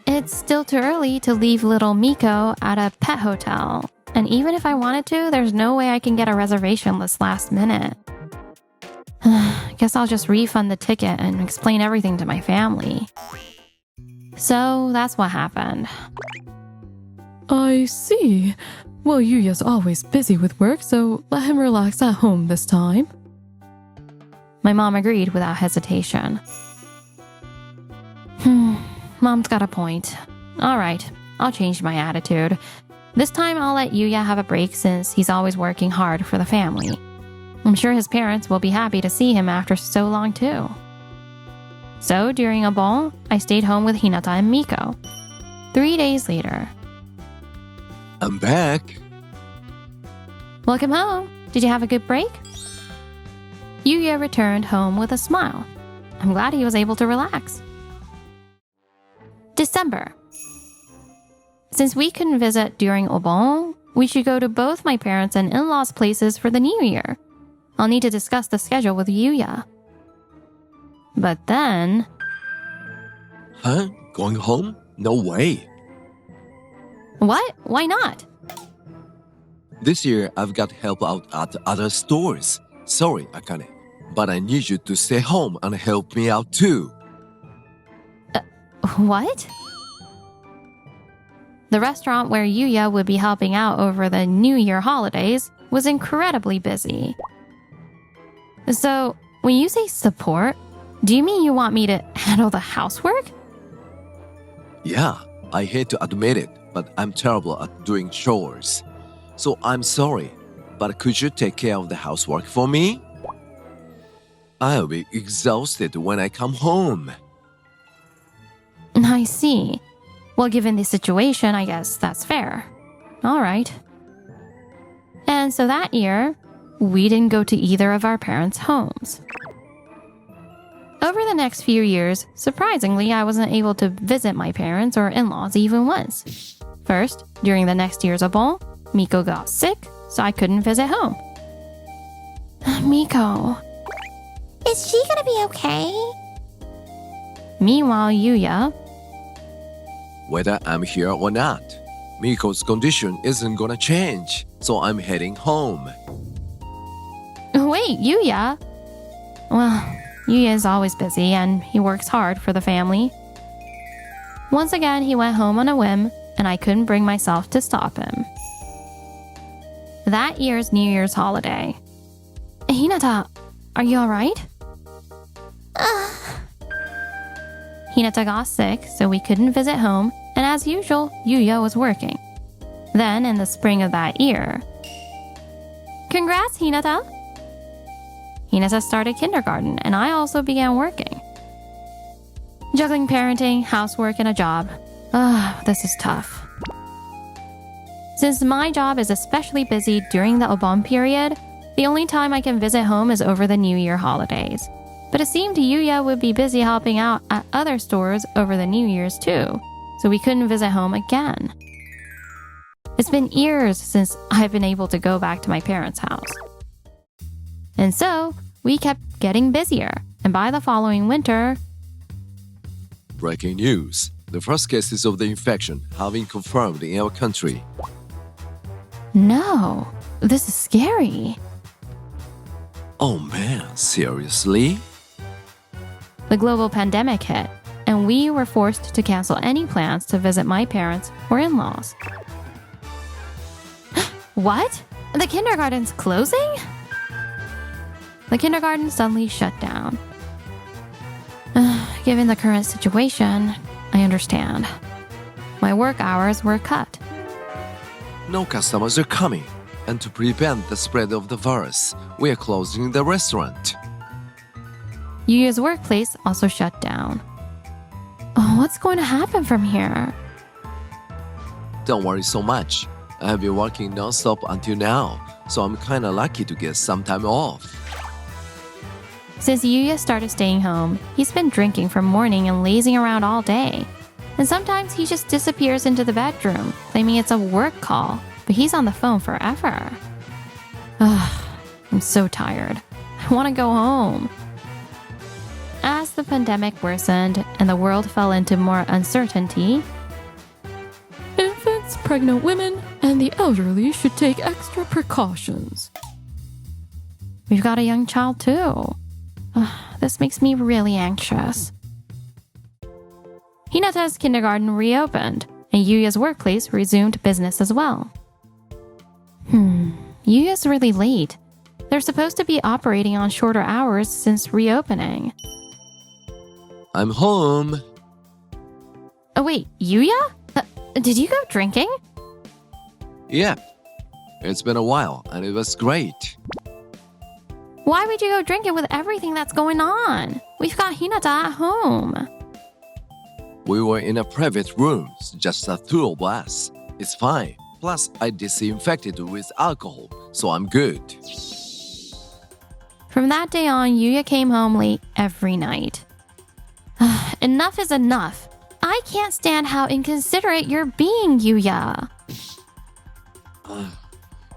It's still too early to leave little Miko at a pet hotel. And even if I wanted to, there's no way I can get a reservation this last minute. Guess I'll just refund the ticket and explain everything to my family. So that's what happened. I see. Well, Yuya's always busy with work, so let him relax at home this time. My mom agreed without hesitation. Mom's got a point. All right, I'll change my attitude. This time I'll let Yuya have a break since he's always working hard for the family. I'm sure his parents will be happy to see him after so long too. So during a ball, I stayed home with Hinata and Miko. 3 days later. I'm back. Welcome home. Did you have a good break? Yuya returned home with a smile. I'm glad he was able to relax. December. Since we couldn't visit during Obon, we should go to both my parents' and in-laws' places for the new year. I'll need to discuss the schedule with Yuya. But then... Huh? Going home? No way. What? Why not? This year, I've got help out at other stores. Sorry, Akane, but I need you to stay home and help me out too. What? The restaurant where Yuya would be helping out over the New Year holidays was incredibly busy. So, when you say support, do you mean you want me to handle the housework? Yeah, I hate to admit it, but I'm terrible at doing chores. So I'm sorry, but could you take care of the housework for me? I'll be exhausted when I come home. I see. Well, given the situation, I guess that's fair. All right. And so that year, we didn't go to either of our parents' homes. Over the next few years, surprisingly, I wasn't able to visit my parents or in-laws even once. First, during the next year's Obon, Miko got sick, so I couldn't visit home. Miko. Is she gonna be okay? Meanwhile, Yuya. Whether I'm here or not, Miko's condition isn't gonna change, so I'm heading home. Wait, Yuya? Well, Yuya is always busy and he works hard for the family. Once again, he went home on a whim, and I couldn't bring myself to stop him. That year's New Year's holiday. Hinata, are you alright? Hinata got sick, so we couldn't visit home, and as usual, Yuya was working. Then, in the spring of that year... Congrats, Hinata! Hinata started kindergarten, and I also began working. Juggling parenting, housework, and a job. This is tough. Since my job is especially busy during the Obon period, the only time I can visit home is over the New Year holidays. But it seemed Yuya would be busy helping out at other stores over the New Year's too, so we couldn't visit home again. It's been years since I've been able to go back to my parents' house. And so, we kept getting busier, and by the following winter... Breaking news. The first cases of the infection have been confirmed in our country. No, this is scary. Oh man, seriously? The global pandemic hit, and we were forced to cancel any plans to visit my parents or in-laws. What? The kindergarten's closing? The kindergarten suddenly shut down. Given the current situation, I understand. My work hours were cut. No customers are coming, and to prevent the spread of the virus, we are closing the restaurant. Yuya's workplace also shut down. What's going to happen from here? Don't worry so much. I have been working non-stop until now, so I'm kinda lucky to get some time off. Since Yuya started staying home, he's been drinking from morning and lazing around all day. And sometimes he just disappears into the bedroom, claiming it's a work call, but he's on the phone forever. I'm so tired. I want to go home. As the pandemic worsened and the world fell into more uncertainty, Infants, pregnant women, and the elderly should take extra precautions. we've got a young child too. This makes me really anxious. Hinata's kindergarten reopened, and Yuya's workplace resumed business as well. Yuya's really late. They're supposed to be operating on shorter hours since reopening. I'm home. Oh wait, Yuya? Did you go drinking? Yeah. It's been a while, and it was great. Why would you go drinking with everything that's going on? We've got Hinata at home. We were in a private room, just the two of us. It's fine. Plus, I disinfected with alcohol, so I'm good. From that day on, Yuya came home late every night. Enough is enough. I can't stand how inconsiderate you're being, Yuya.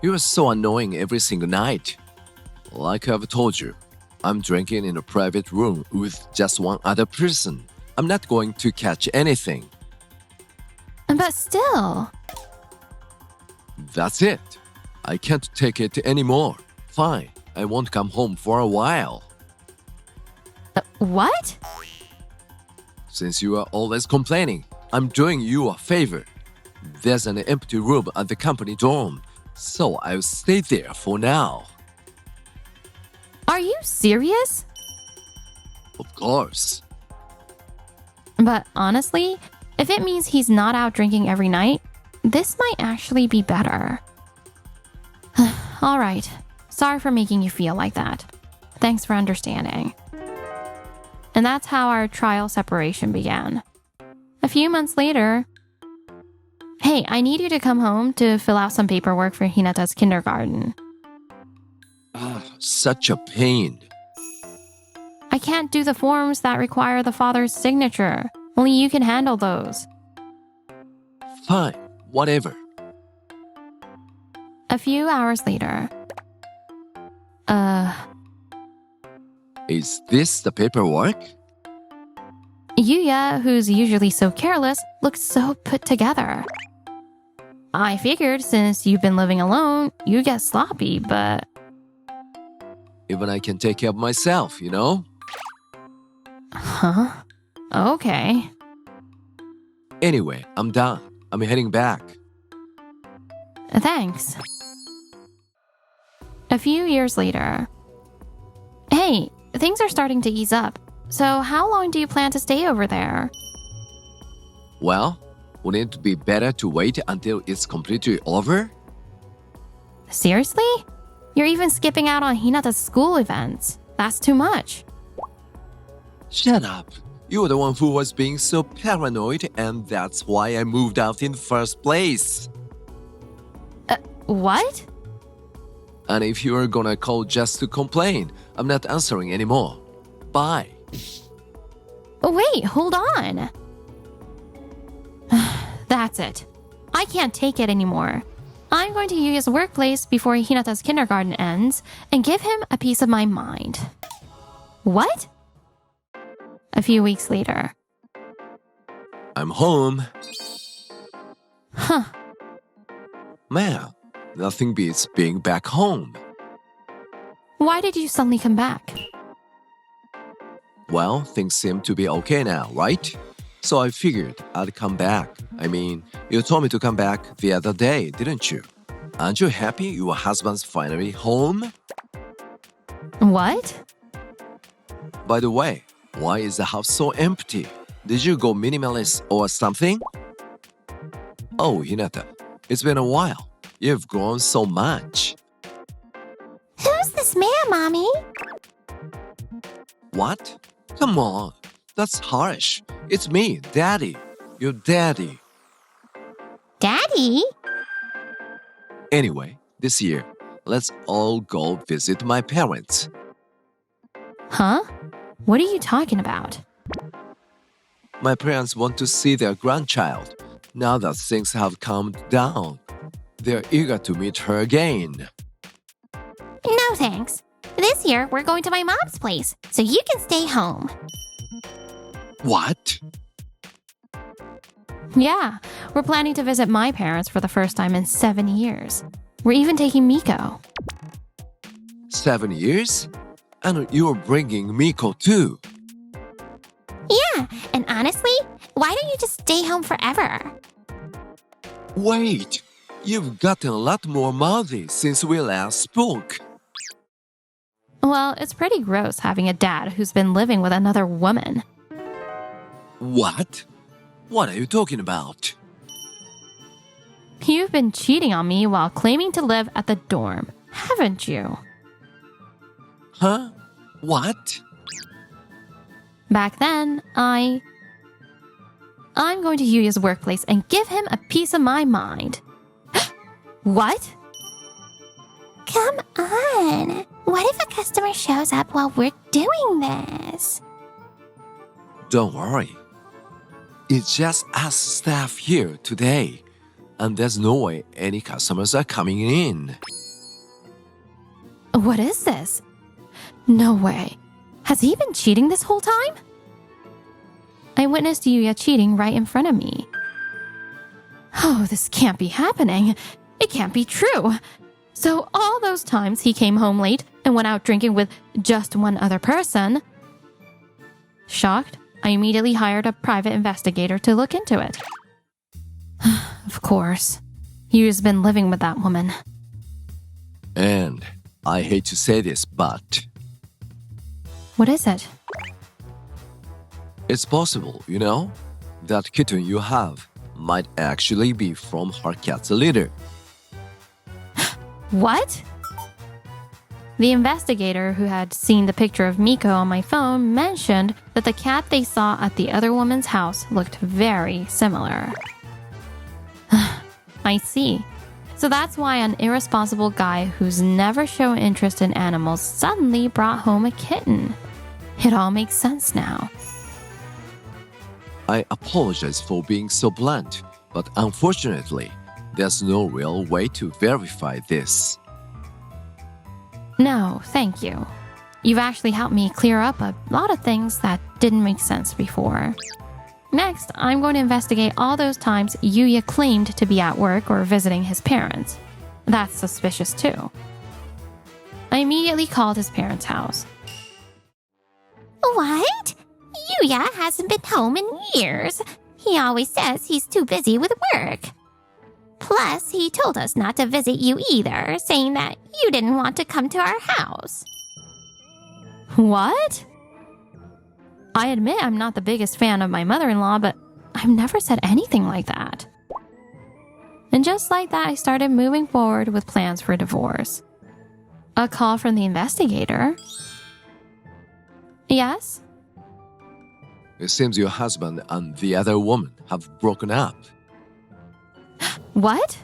You are so annoying every single night. Like I've told you, I'm drinking in a private room with just one other person. I'm not going to catch anything. But still... That's it. I can't take it anymore. Fine, I won't come home for a while. What? Since you are always complaining, I'm doing you a favor. There's an empty room at the company dorm, so I'll stay there for now. Are you serious? Of course. But honestly, if it means he's not out drinking every night, this might actually be better. All right. Sorry for making you feel like that. Thanks for understanding. And that's how our trial separation began. A few months later, hey, I need you to come home to fill out some paperwork for Hinata's kindergarten. Such a pain. I can't do the forms that require the father's signature. Only you can handle those. Fine, whatever. A few hours later. Is this the paperwork? Yuya, who's usually so careless, looks so put together. I figured since you've been living alone, you get sloppy, but... Even I can take care of myself, you know? Huh? Okay. Anyway, I'm done. I'm heading back. Thanks. A few years later. Hey, things are starting to ease up, So how long do you plan to stay over there? Well, wouldn't it be better to wait until it's completely over? Seriously? You're even skipping out on Hinata's school events. That's too much. Shut up. You're the one who was being so paranoid, and that's why I moved out in the first place. What? And if you're gonna call just to complain, I'm not answering anymore. Bye. Wait, hold on. That's it. I can't take it anymore. I'm going to Yuya's workplace before Hinata's kindergarten ends and give him a piece of my mind. What? A few weeks later. I'm home. Huh. Man, nothing beats being back home. Why did you suddenly come back? Well, things seem to be okay now, right? So I figured I'd come back. I mean, you told me to come back the other day, didn't you? Aren't you happy your husband's finally home? What? By the way, why is the house so empty? Did you go minimalist or something? Oh, Hinata, it's been a while. You've grown so much. Who's this man, Mommy? What? Come on, that's harsh. It's me, Daddy. Your daddy. Daddy? Anyway, this year, let's all go visit my parents. Huh? What are you talking about? My parents want to see their grandchild. Now that things have calmed down, they're eager to meet her again. No thanks. This year, we're going to my mom's place, so you can stay home. What? Yeah, we're planning to visit my parents for the first time in 7 years. We're even taking Miko. 7 years? And you're bringing Miko too. Yeah, and honestly, why don't you just stay home forever? Wait, you've gotten a lot more mouthy since we last spoke. Well, it's pretty gross having a dad who's been living with another woman. What? What are you talking about? You've been cheating on me while claiming to live at the dorm, haven't you? Huh? What? Back then, I'm going to Yuya's workplace and give him a piece of my mind. What? Come on. What if a customer shows up while we're doing this? Don't worry. It's just us staff here today, and there's no way any customers are coming in. What is this? No way. Has he been cheating this whole time? I witnessed Yuya cheating right in front of me. Oh, this can't be happening. It can't be true. So all those times he came home late and went out drinking with just one other person. Shocked, I immediately hired a private investigator to look into it. Of course. Yuya's been living with that woman. And I hate to say this, but What is it? it's possible, you know? That kitten you have might actually be from her cat's litter. What? The investigator who had seen the picture of Miko on my phone mentioned that the cat they saw at the other woman's house looked very similar. I see. So that's why an irresponsible guy who's never shown interest in animals suddenly brought home a kitten. It all makes sense now. I apologize for being so blunt, but unfortunately, there's no real way to verify this. No, thank you. You've actually helped me clear up a lot of things that didn't make sense before. Next, I'm going to investigate all those times Yuya claimed to be at work or visiting his parents. That's suspicious too. I immediately called his parents' house. What? Yuya hasn't been home in years. He always says he's too busy with work. Plus, he told us not to visit you either, saying that you didn't want to come to our house. What? I admit I'm not the biggest fan of my mother-in-law, but I've never said anything like that. And just like that, I started moving forward with plans for divorce. A call from the investigator. Yes? It seems your husband and the other woman have broken up. What?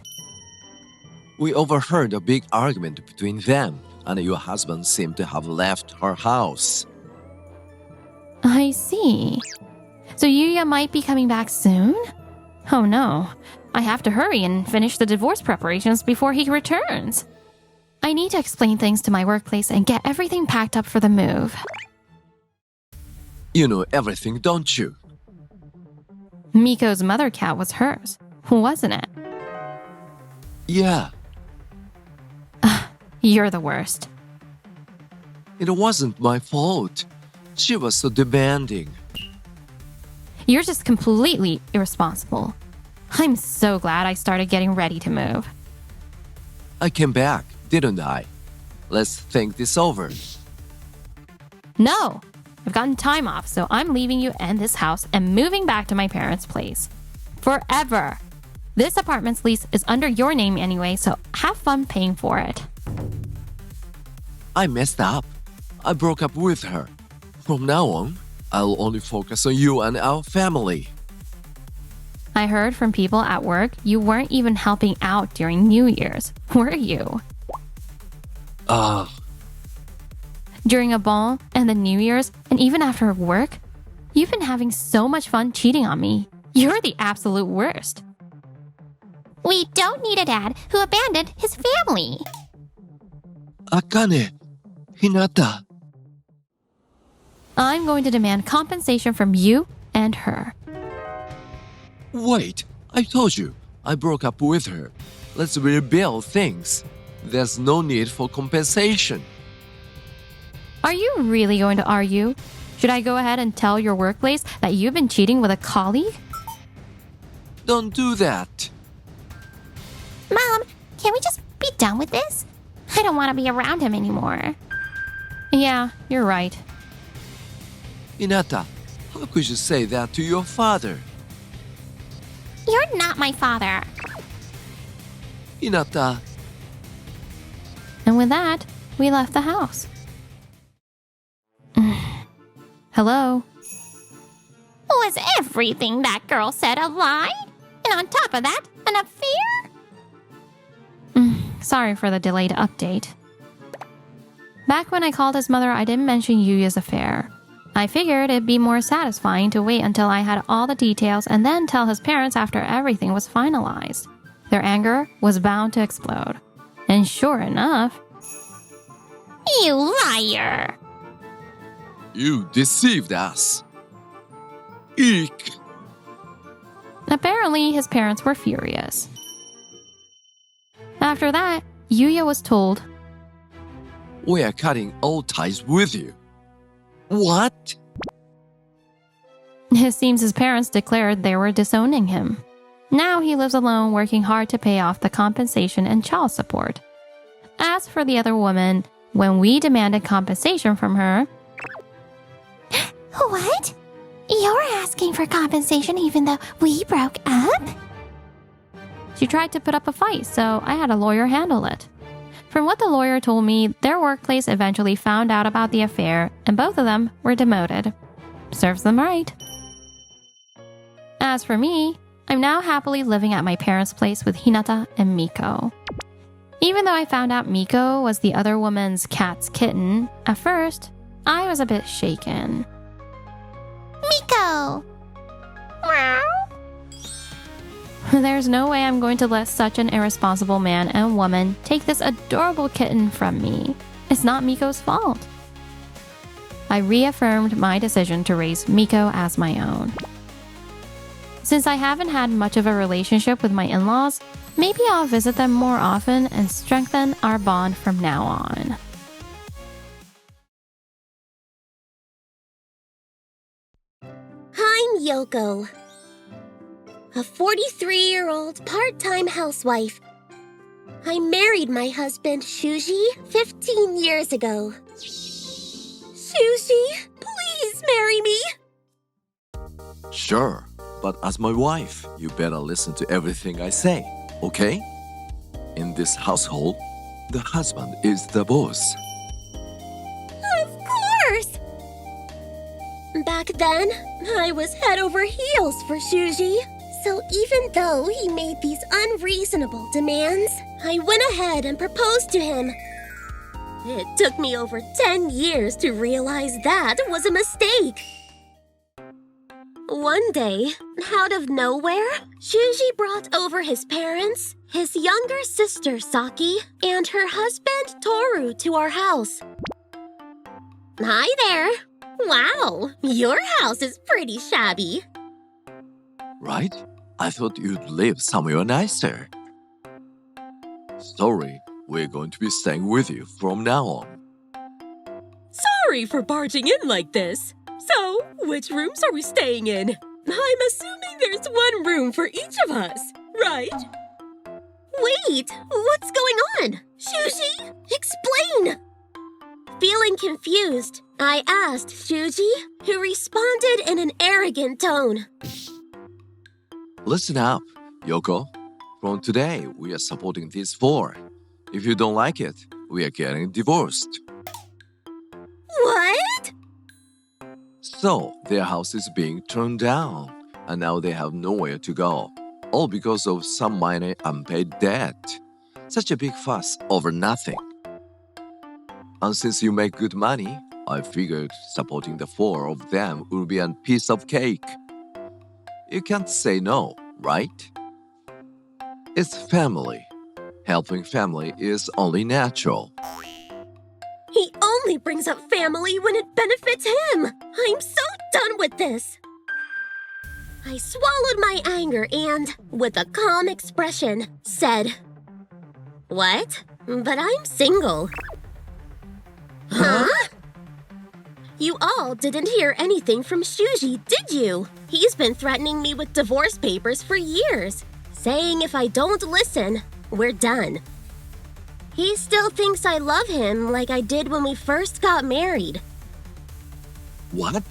We overheard a big argument between them, and your husband seemed to have left her house. I see. So Yuya might be coming back soon? Oh no. I have to hurry and finish the divorce preparations before he returns. I need to explain things to my workplace and get everything packed up for the move. You know everything, don't you? Miko's mother cat was hers, wasn't it? Yeah, You're the worst. it wasn't my fault. She was so demanding. You're just completely irresponsible. I'm so glad I started getting ready to move. I came back, didn't I? Let's think this over. No! I've gotten time off, so I'm leaving you and this house and moving back to my parents' place. Forever! This apartment's lease is under your name anyway, so have fun paying for it. I messed up. I broke up with her. From now on, I'll only focus on you and our family. I heard from people at work you weren't even helping out during New Year's, were you? During a ball and the New Year's, and even after work, you've been having so much fun cheating on me. You're the absolute worst. We don't need a dad who abandoned his family. Akane, Hinata. I'm going to demand compensation from you and her. Wait, I told you, I broke up with her. Let's rebuild things. There's no need for compensation. Are you really going to argue? Should I go ahead and tell your workplace that you've been cheating with a colleague? Don't do that. Mom, can we just be done with this? I don't want to be around him anymore. Yeah, you're right. Hinata, how could you say that to your father? You're not my father. Hinata, And with that, we left the house. Hello? Was everything that girl said a lie? And on top of that, an affair? Sorry for the delayed update. Back when I called his mother, I didn't mention Yuya's affair. I figured it'd be more satisfying to wait until I had all the details and then tell his parents after everything was finalized. Their anger was bound to explode. And sure enough, You liar! you deceived us. Eek! apparently his parents were furious. After that, Yuya was told, We are cutting all ties with you. What? it seems his parents declared they were disowning him. Now he lives alone, working hard to pay off the compensation and child support. As for the other woman, when we demanded compensation from her, What? You're asking for compensation even though we broke up? she tried to put up a fight, so I had a lawyer handle it. From what the lawyer told me, their workplace eventually found out about the affair, and both of them were demoted. Serves them right. As for me, I'm now happily living at my parents' place with Hinata and Miko. Even though I found out Miko was the other woman's cat's kitten, at first, I was a bit shaken. Miko! Meow. There's no way I'm going to let such an irresponsible man and woman take this adorable kitten from me. It's not Miko's fault. I reaffirmed my decision to raise Miko as my own. Since I haven't had much of a relationship with my in-laws, maybe I'll visit them more often and strengthen our bond from now on. I'm Yoko, a 43-year-old part-time housewife. I married my husband, Shuji, 15 years ago. Shuji, please marry me. Sure, but as my wife, you better listen to everything I say, okay? In this household, the husband is the boss. Of course! Back then, I was head over heels for Shuji. So even though he made these unreasonable demands, I went ahead and proposed to him. It took me over 10 years to realize that was a mistake. One day, out of nowhere, Shuji brought over his parents, his younger sister Saki, and her husband Toru to our house. Hi there! Wow, your house is pretty shabby. Right? I thought you'd live somewhere nicer. Sorry, we're going to be staying with you from now on. Sorry for barging in like this. So, which rooms are we staying in? I'm assuming there's one room for each of us, right? Wait, what's going on? Shuji, explain! Feeling confused, I asked Shuji, who responded in an arrogant tone. Listen up, Yoko. From today, we are supporting these four. If you don't like it, we are getting divorced. What? So, their house is being turned down, and now they have nowhere to go. All because of some minor unpaid debt. Such a big fuss over nothing. And since you make good money, I figured supporting the four of them would be a piece of cake. You can't say no, right? It's family. Helping family is only natural. He only brings up family when it benefits him. I'm so done with this. I swallowed my anger and, with a calm expression, said, "What? But I'm single." Huh? You all didn't hear anything from Shuji, did you? He's been threatening me with divorce papers for years, saying if I don't listen, we're done. He still thinks I love him like I did when we first got married. What?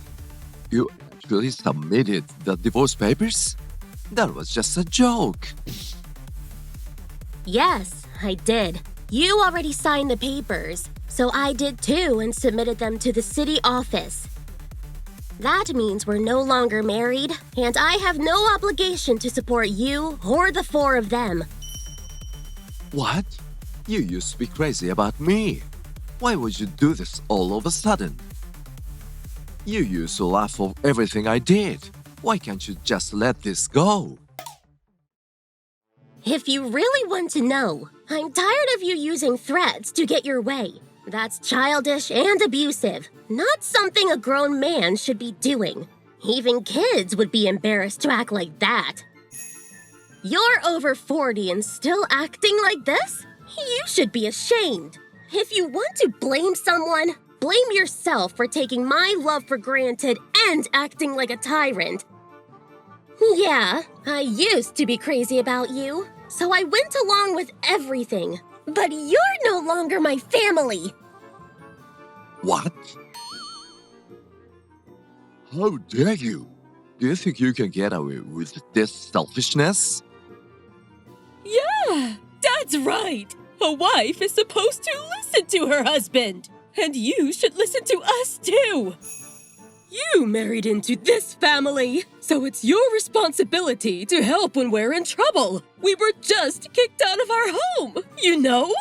You actually submitted the divorce papers? That was just a joke. Yes, I did. You already signed the papers, so I did too and submitted them to the city office. That means we're no longer married, and I have no obligation to support you or the four of them. What? You used to be crazy about me. Why would you do this all of a sudden? You used to laugh at everything I did. Why can't you just let this go? If you really want to know, I'm tired of you using threats to get your way. That's childish and abusive, not something a grown man should be doing. Even kids would be embarrassed to act like that. You're over 40 and still acting like this? You should be ashamed. If you want to blame someone, blame yourself for taking my love for granted and acting like a tyrant. Yeah, I used to be crazy about you, so I went along with everything. But you're no longer my family. What? How dare you? Do you think you can get away with this selfishness? Yeah, that's right. A wife is supposed to listen to her husband. And you should listen to us too. You married into this family, so it's your responsibility to help when we're in trouble. We were just kicked out of our home, you know?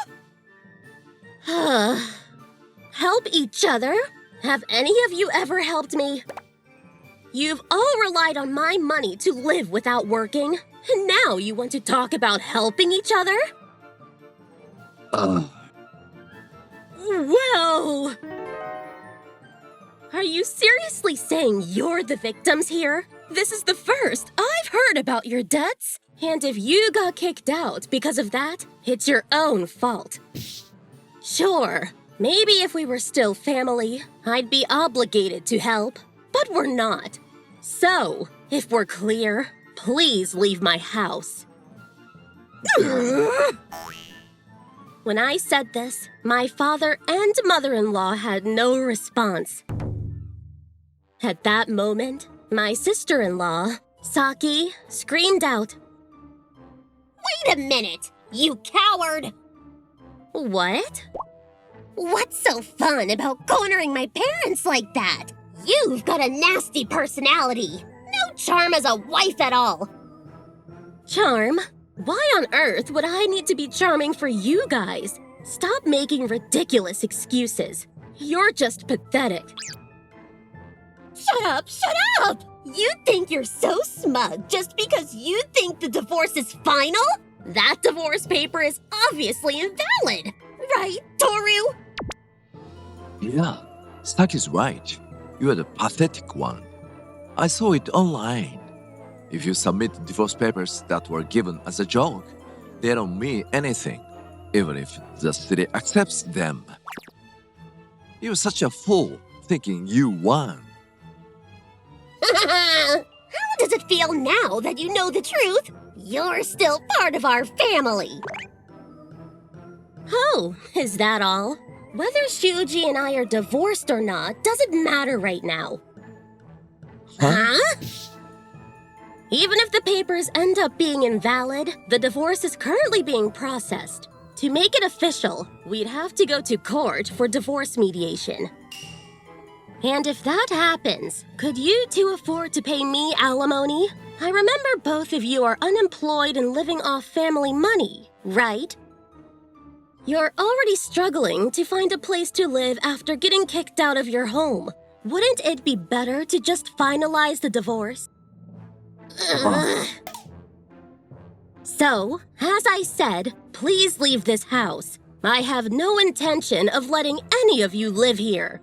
Help each other? Have any of you ever helped me? You've all relied on my money to live without working, and now you want to talk about helping each other? Well... Are you seriously saying you're the victims here? This is the first I've heard about your debts. And if you got kicked out because of that, it's your own fault. Sure, maybe if we were still family, I'd be obligated to help. But we're not. So, if we're clear, please leave my house. When I said this, my father and mother-in-law had no response. At that moment, My sister-in-law, Saki, screamed out, "Wait a minute, you coward!" What? What's so fun about cornering my parents like that? You've got a nasty personality. No charm as a wife at all. Charm? Why on earth would I need to be charming for you guys? Stop making ridiculous excuses. You're just pathetic. Shut up, shut up! You think you're so smug just because you think the divorce is final? That divorce paper is obviously invalid, right, Toru? Yeah, Saki's right. You are the pathetic one. I saw it online. If you submit divorce papers that were given as a joke, they don't mean anything, even if the city accepts them. You're such a fool, thinking you won. How does it feel now that you know the truth? You're still part of our family. Oh, is that all? Whether Shuji and I are divorced or not doesn't matter right now. Huh? Even if the papers end up being invalid, the divorce is currently being processed. To make it official, we'd have to go to court for divorce mediation. And if that happens, could you two afford to pay me alimony? I remember both of you are unemployed and living off family money, right? You're already struggling to find a place to live after getting kicked out of your home. Wouldn't it be better to just finalize the divorce? So, as I said, please leave this house. I have no intention of letting any of you live here.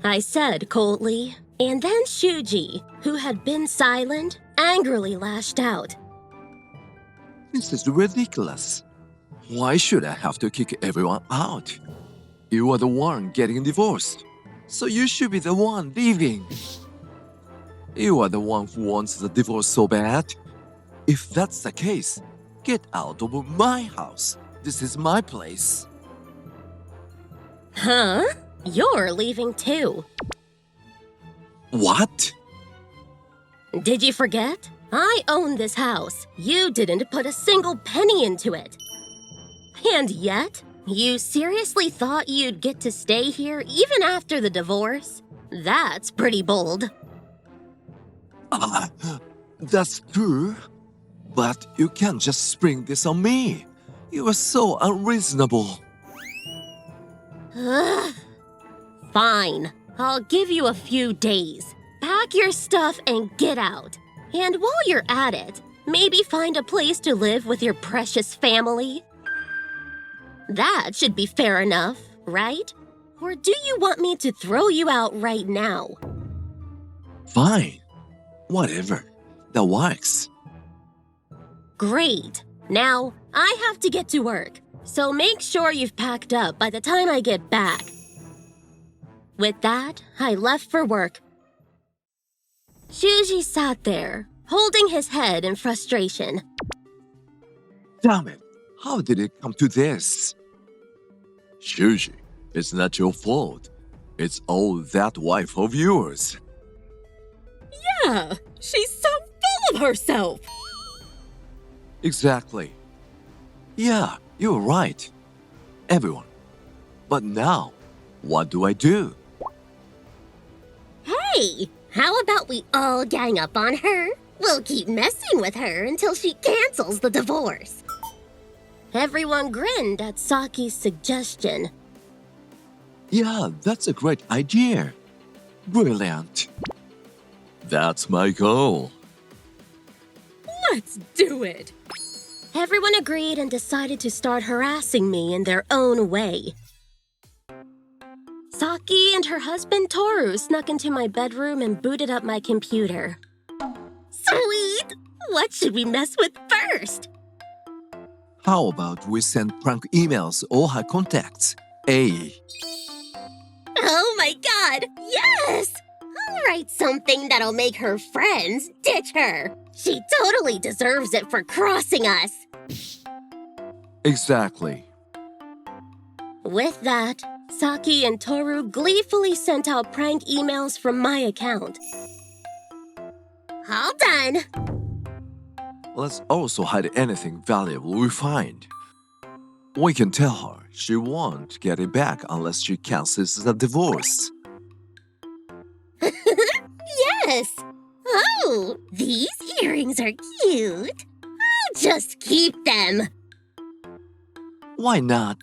I said coldly, and then Shuji, who had been silent, angrily lashed out. This is ridiculous. Why should I have to kick everyone out? You are the one getting divorced, so you should be the one leaving. You are the one who wants the divorce so bad. If that's the case, get out of my house. This is my place. Huh? You're leaving too. What? Did you forget? I own this house. You didn't put a single penny into it. And yet, you seriously thought you'd get to stay here even after the divorce? That's pretty bold. That's true. But you can't just spring this on me. You are so unreasonable. Ugh. Fine. I'll give you a few days. Pack your stuff and get out. And while you're at it, maybe find a place to live with your precious family. That should be fair enough, right? Or do you want me to throw you out right now? Fine. Whatever. That works. Great. Now, I have to get to work, so make sure you've packed up by the time I get back. With that, I left for work. Shuji sat there, holding his head in frustration. Damn it. How did it come to this? Shuji, it's not your fault. It's all that wife of yours. Yeah, she's so full of herself. Exactly. Yeah, you're right. Everyone. But now, what do I do? Hey, how about we all gang up on her? We'll keep messing with her until she cancels the divorce. Everyone grinned at Saki's suggestion. Yeah, that's a great idea. Brilliant. That's my goal. Let's do it. Everyone agreed and decided to start harassing me in their own way. Saki and her husband Toru snuck into my bedroom and booted up my computer. Sweet! What should we mess with first? How about we send prank emails all her contacts? Oh my god, yes! I'll write something that'll make her friends ditch her. She totally deserves it for crossing us. Exactly. With that, Saki and Toru gleefully sent out prank emails from my account. All done. Let's also hide anything valuable we find. We can tell her she won't get it back unless she cancels the divorce. Yes. Oh, these earrings are cute. I'll just keep them. Why not?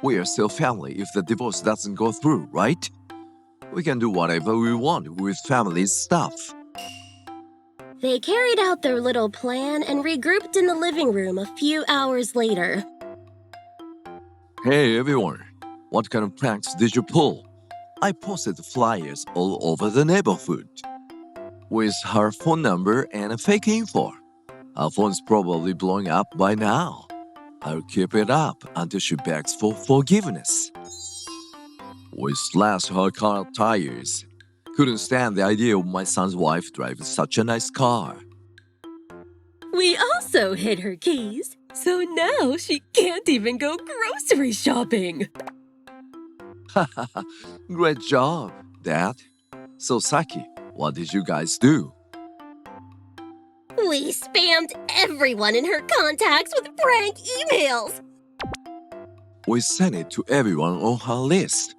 We are still family if the divorce doesn't go through, right? We can do whatever we want with family stuff. They carried out their little plan and regrouped in the living room a few hours later. Hey everyone, what kind of pranks did you pull? I posted flyers all over the neighborhood with her phone number and a fake info. Her phone's probably blowing up by now. I'll keep it up until she begs for forgiveness. We slashed her car tires. Couldn't stand the idea of my son's wife driving such a nice car. We also hid her keys, so now she can't even go grocery shopping. Great job, Dad. So Saki, what did you guys do? We spammed everyone in her contacts with prank emails. We sent it to everyone on her list.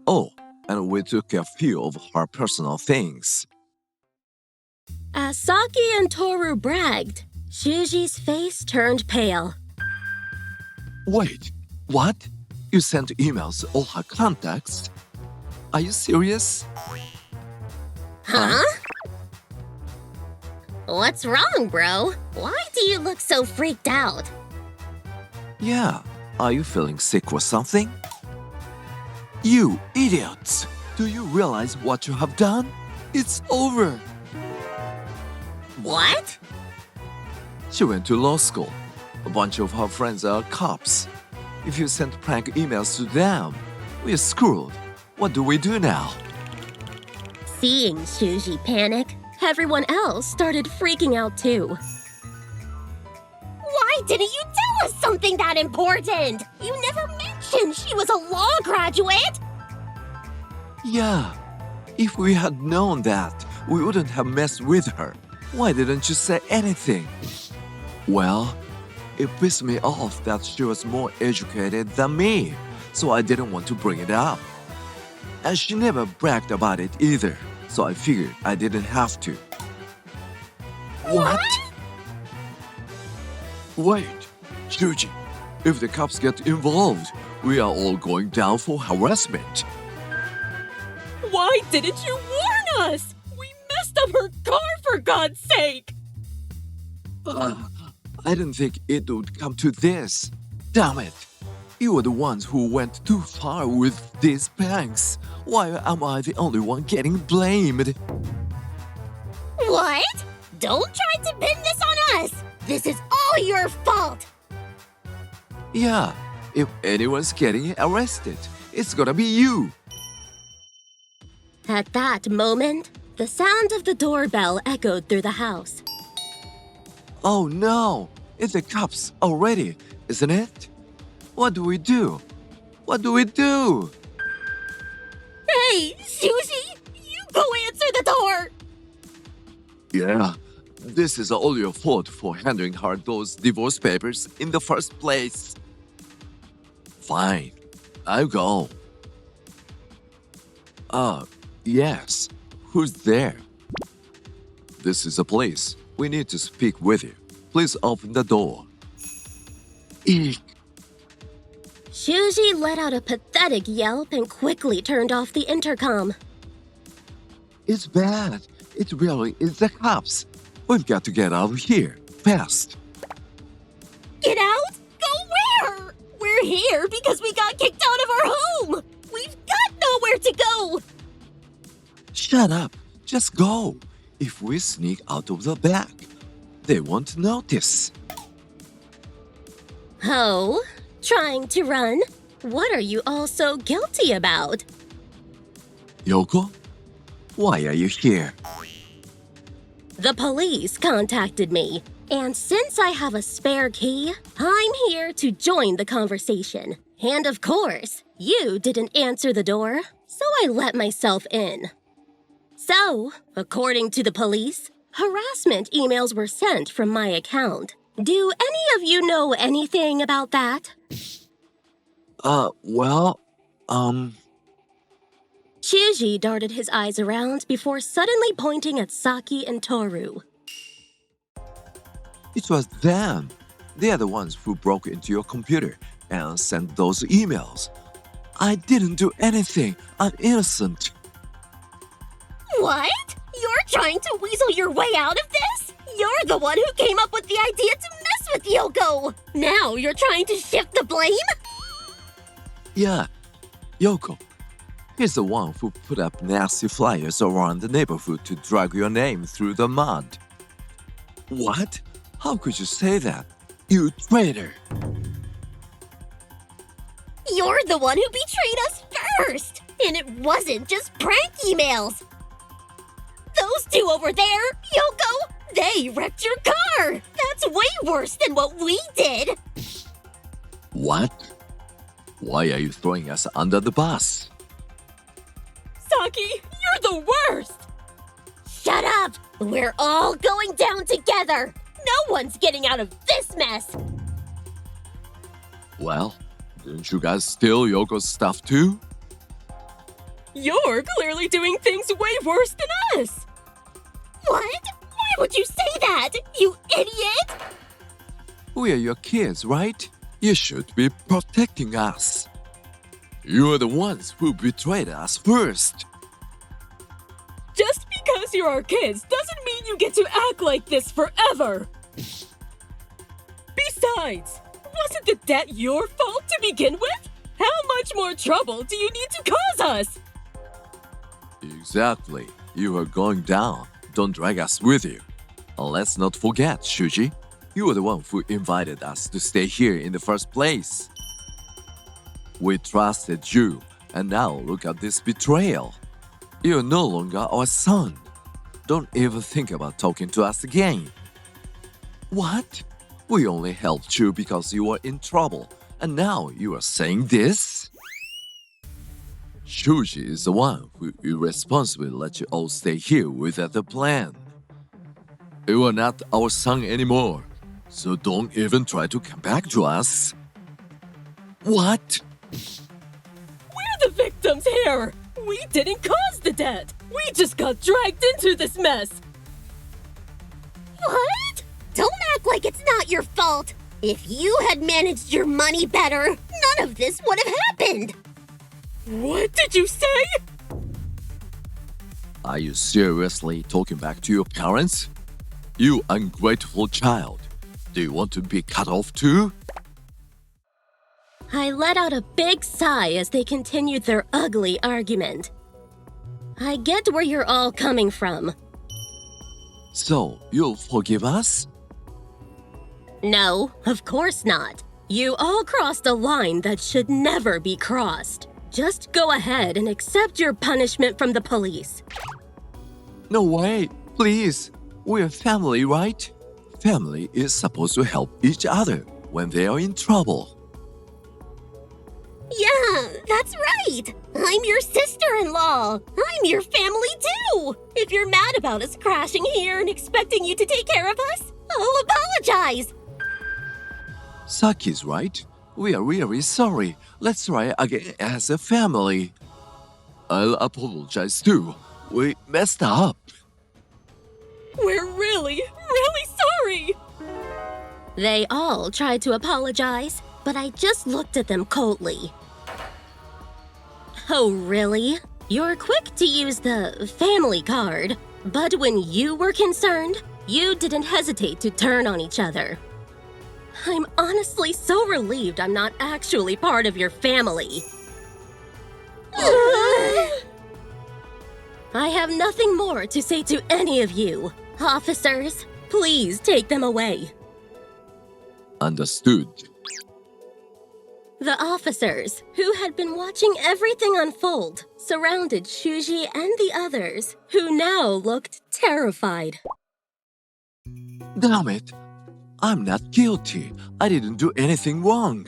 Oh, and we took a few of her personal things. As Saki and Toru bragged, Shuji's face turned pale. Wait, what? You sent emails to all her contacts? Are you serious? Huh? What's wrong, bro? Why do you look so freaked out? Yeah, are you feeling sick or something? You idiots! Do you realize what you have done? It's over! What? She went to law school. A bunch of her friends are cops. If you sent prank emails to them, we're screwed. What do we do now? Seeing Shuji panic, everyone else started freaking out too. Why didn't you tell us something that important? You never mentioned she was a law graduate! Yeah, if we had known that, we wouldn't have messed with her. Why didn't you say anything? Well, it pissed me off that she was more educated than me, so I didn't want to bring it up. And she never bragged about it either, so I figured I didn't have to. What? Wait, Shuji, if the cops get involved, we are all going down for harassment. Why didn't you warn us? We messed up her car, for God's sake! I didn't think it would come to this. Damn it! You were the ones who went too far with these pranks. Why am I the only one getting blamed? What? Don't try to pin this on us! This is all your fault! Yeah, if anyone's getting arrested, it's gonna be you. At that moment, the sound of the doorbell echoed through the house. Oh no, it's the cops already, isn't it? What do we do? What do we do? Hey, Shuji! You go answer the door! Yeah, this is all your fault for handing her those divorce papers in the first place. Fine, I'll go. Yes. Who's there? This is a place. We need to speak with you. Please open the door. Eek. Shuji let out a pathetic yelp and quickly turned off the intercom. It's bad. It really is the cops. We've got to get out of here. Fast. Get out? Go where? We're here because we got kicked out of our home! We've got nowhere to go! Shut up. Just go. If we sneak out of the back, they won't notice. Oh, trying to run? What are you all so guilty about? Yoko? Why are you here? The police contacted me, and since I have a spare key, I'm here to join the conversation. And of course, you didn't answer the door, so I let myself in. So, according to the police, Harassment emails were sent from my account. Do any of you know anything about that? Well, Shuji darted his eyes around before suddenly pointing at Saki and Toru. it was them. They are the ones who broke into your computer and sent those emails. I didn't do anything. I'm innocent. What? You're trying to weasel your way out of this? You're the one who came up with the idea to mess with Yoko! Now you're trying to shift the blame? Yeah, Yoko. He's the one who put up nasty flyers around the neighborhood to drag your name through the mud. What? How could you say that? You traitor! You're the one who betrayed us first! And it wasn't just prank emails! Those two over there, Yoko, they wrecked your car! That's way worse than what we did! What? Why are you throwing us under the bus? Saki, you're the worst! Shut up! We're all going down together! No one's getting out of this mess! Well, didn't you guys steal Yoko's stuff too? You're clearly doing things way worse than us! What? Why would you say that, you idiot? We are your kids, right? You should be protecting us. You are the ones who betrayed us first. Just because you're our kids doesn't mean you get to act like this forever! Besides, wasn't the debt your fault to begin with? How much more trouble do you need to cause us? Exactly. You are going down. Don't drag us with you. And let's not forget, Shuji, you were the one who invited us to stay here in the first place. We trusted you, and now look at this betrayal. You're no longer our son. Don't even think about talking to us again. What? We only helped you because you were in trouble, and now you are saying this? Shuji is the one who irresponsibly let you all stay here without a plan. You are not our son anymore, so don't even try to come back to us. What? We're the victims here! We didn't cause the debt! We just got dragged into this mess! What? Don't act like it's not your fault! If you had managed your money better, none of this would have happened! What did you say? Are you seriously talking back to your parents? You ungrateful child. Do you want to be cut off too? I let out a big sigh as they continued their ugly argument. I get where you're all coming from. So, you'll forgive us? No, of course not. You all crossed a line that should never be crossed. Just go ahead and accept your punishment from the police. No way, please. We're family, right? Family is supposed to help each other when they are in trouble. Yeah, that's right. I'm your sister-in-law. I'm your family too. If you're mad about us crashing here and expecting you to take care of us, I'll apologize. Saki's right. We are really sorry. Let's try again as a family. I'll apologize too. We messed up. We're really sorry! They all tried to apologize, but I just looked at them coldly. Oh, really? You're quick to use the family card, but when you were concerned, you didn't hesitate to turn on each other. I'm honestly so relieved I'm not actually part of your family. I have nothing more to say to any of you. Officers, please take them away. Understood. The officers, who had been watching everything unfold, surrounded Shuji and the others, who now looked terrified. Damn it. I'm not guilty. I didn't do anything wrong.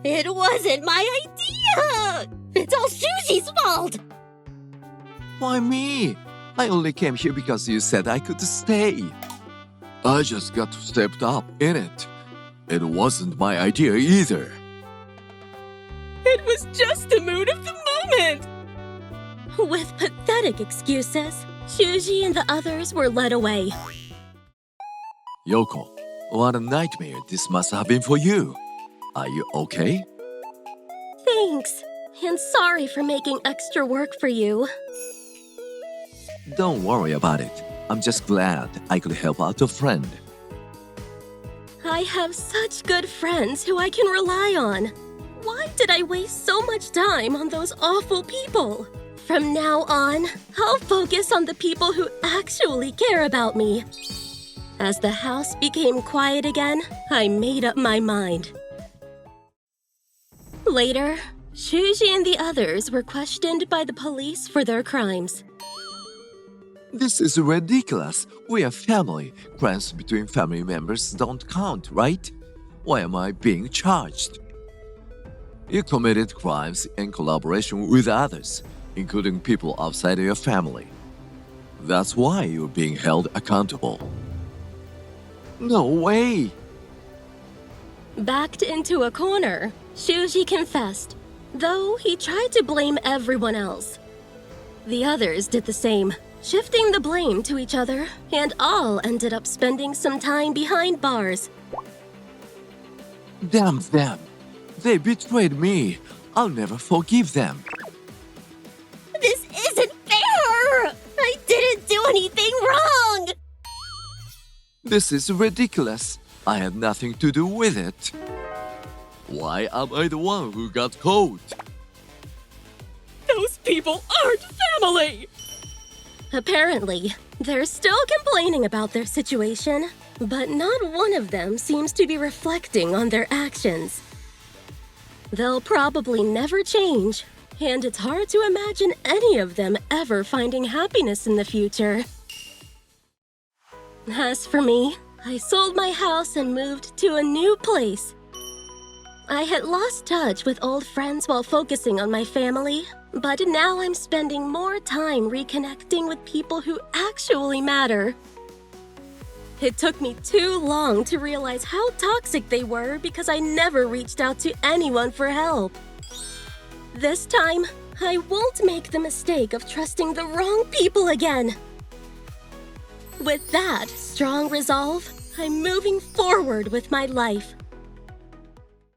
It wasn't my idea! It's all Shuji's fault! Why me? I only came here because you said I could stay. I just got stepped up in it. It wasn't my idea either. It was just the mood of the moment! With pathetic excuses, Shuji and the others were led away. Yoko, what a nightmare this must have been for you. Are you okay? Thanks, and sorry for making extra work for you. Don't worry about it. I'm just glad I could help out a friend. I have such good friends who I can rely on. Why did I waste so much time on those awful people? From now on, I'll focus on the people who actually care about me. As the house became quiet again, I made up my mind. Later, Shuji and the others were questioned by the police for their crimes. This is ridiculous. We are family. Crimes between family members don't count, right? Why am I being charged? You committed crimes in collaboration with others, including people outside your family. That's why you're being held accountable. No way! Backed into a corner, Shuji confessed, though he tried to blame everyone else. The others did the same, shifting the blame to each other, and all ended up spending some time behind bars. Damn them! They betrayed me. I'll never forgive them. This isn't fair! I didn't do anything wrong! This is ridiculous. I had nothing to do with it. Why am I the one who got caught? Those people aren't family! Apparently, they're still complaining about their situation, but not one of them seems to be reflecting on their actions. They'll probably never change, and it's hard to imagine any of them ever finding happiness in the future. As for me, I sold my house and moved to a new place. I had lost touch with old friends while focusing on my family, but now I'm spending more time reconnecting with people who actually matter. It took me too long to realize how toxic they were because I never reached out to anyone for help. This time, I won't make the mistake of trusting the wrong people again. With that strong resolve, I'm moving forward with my life.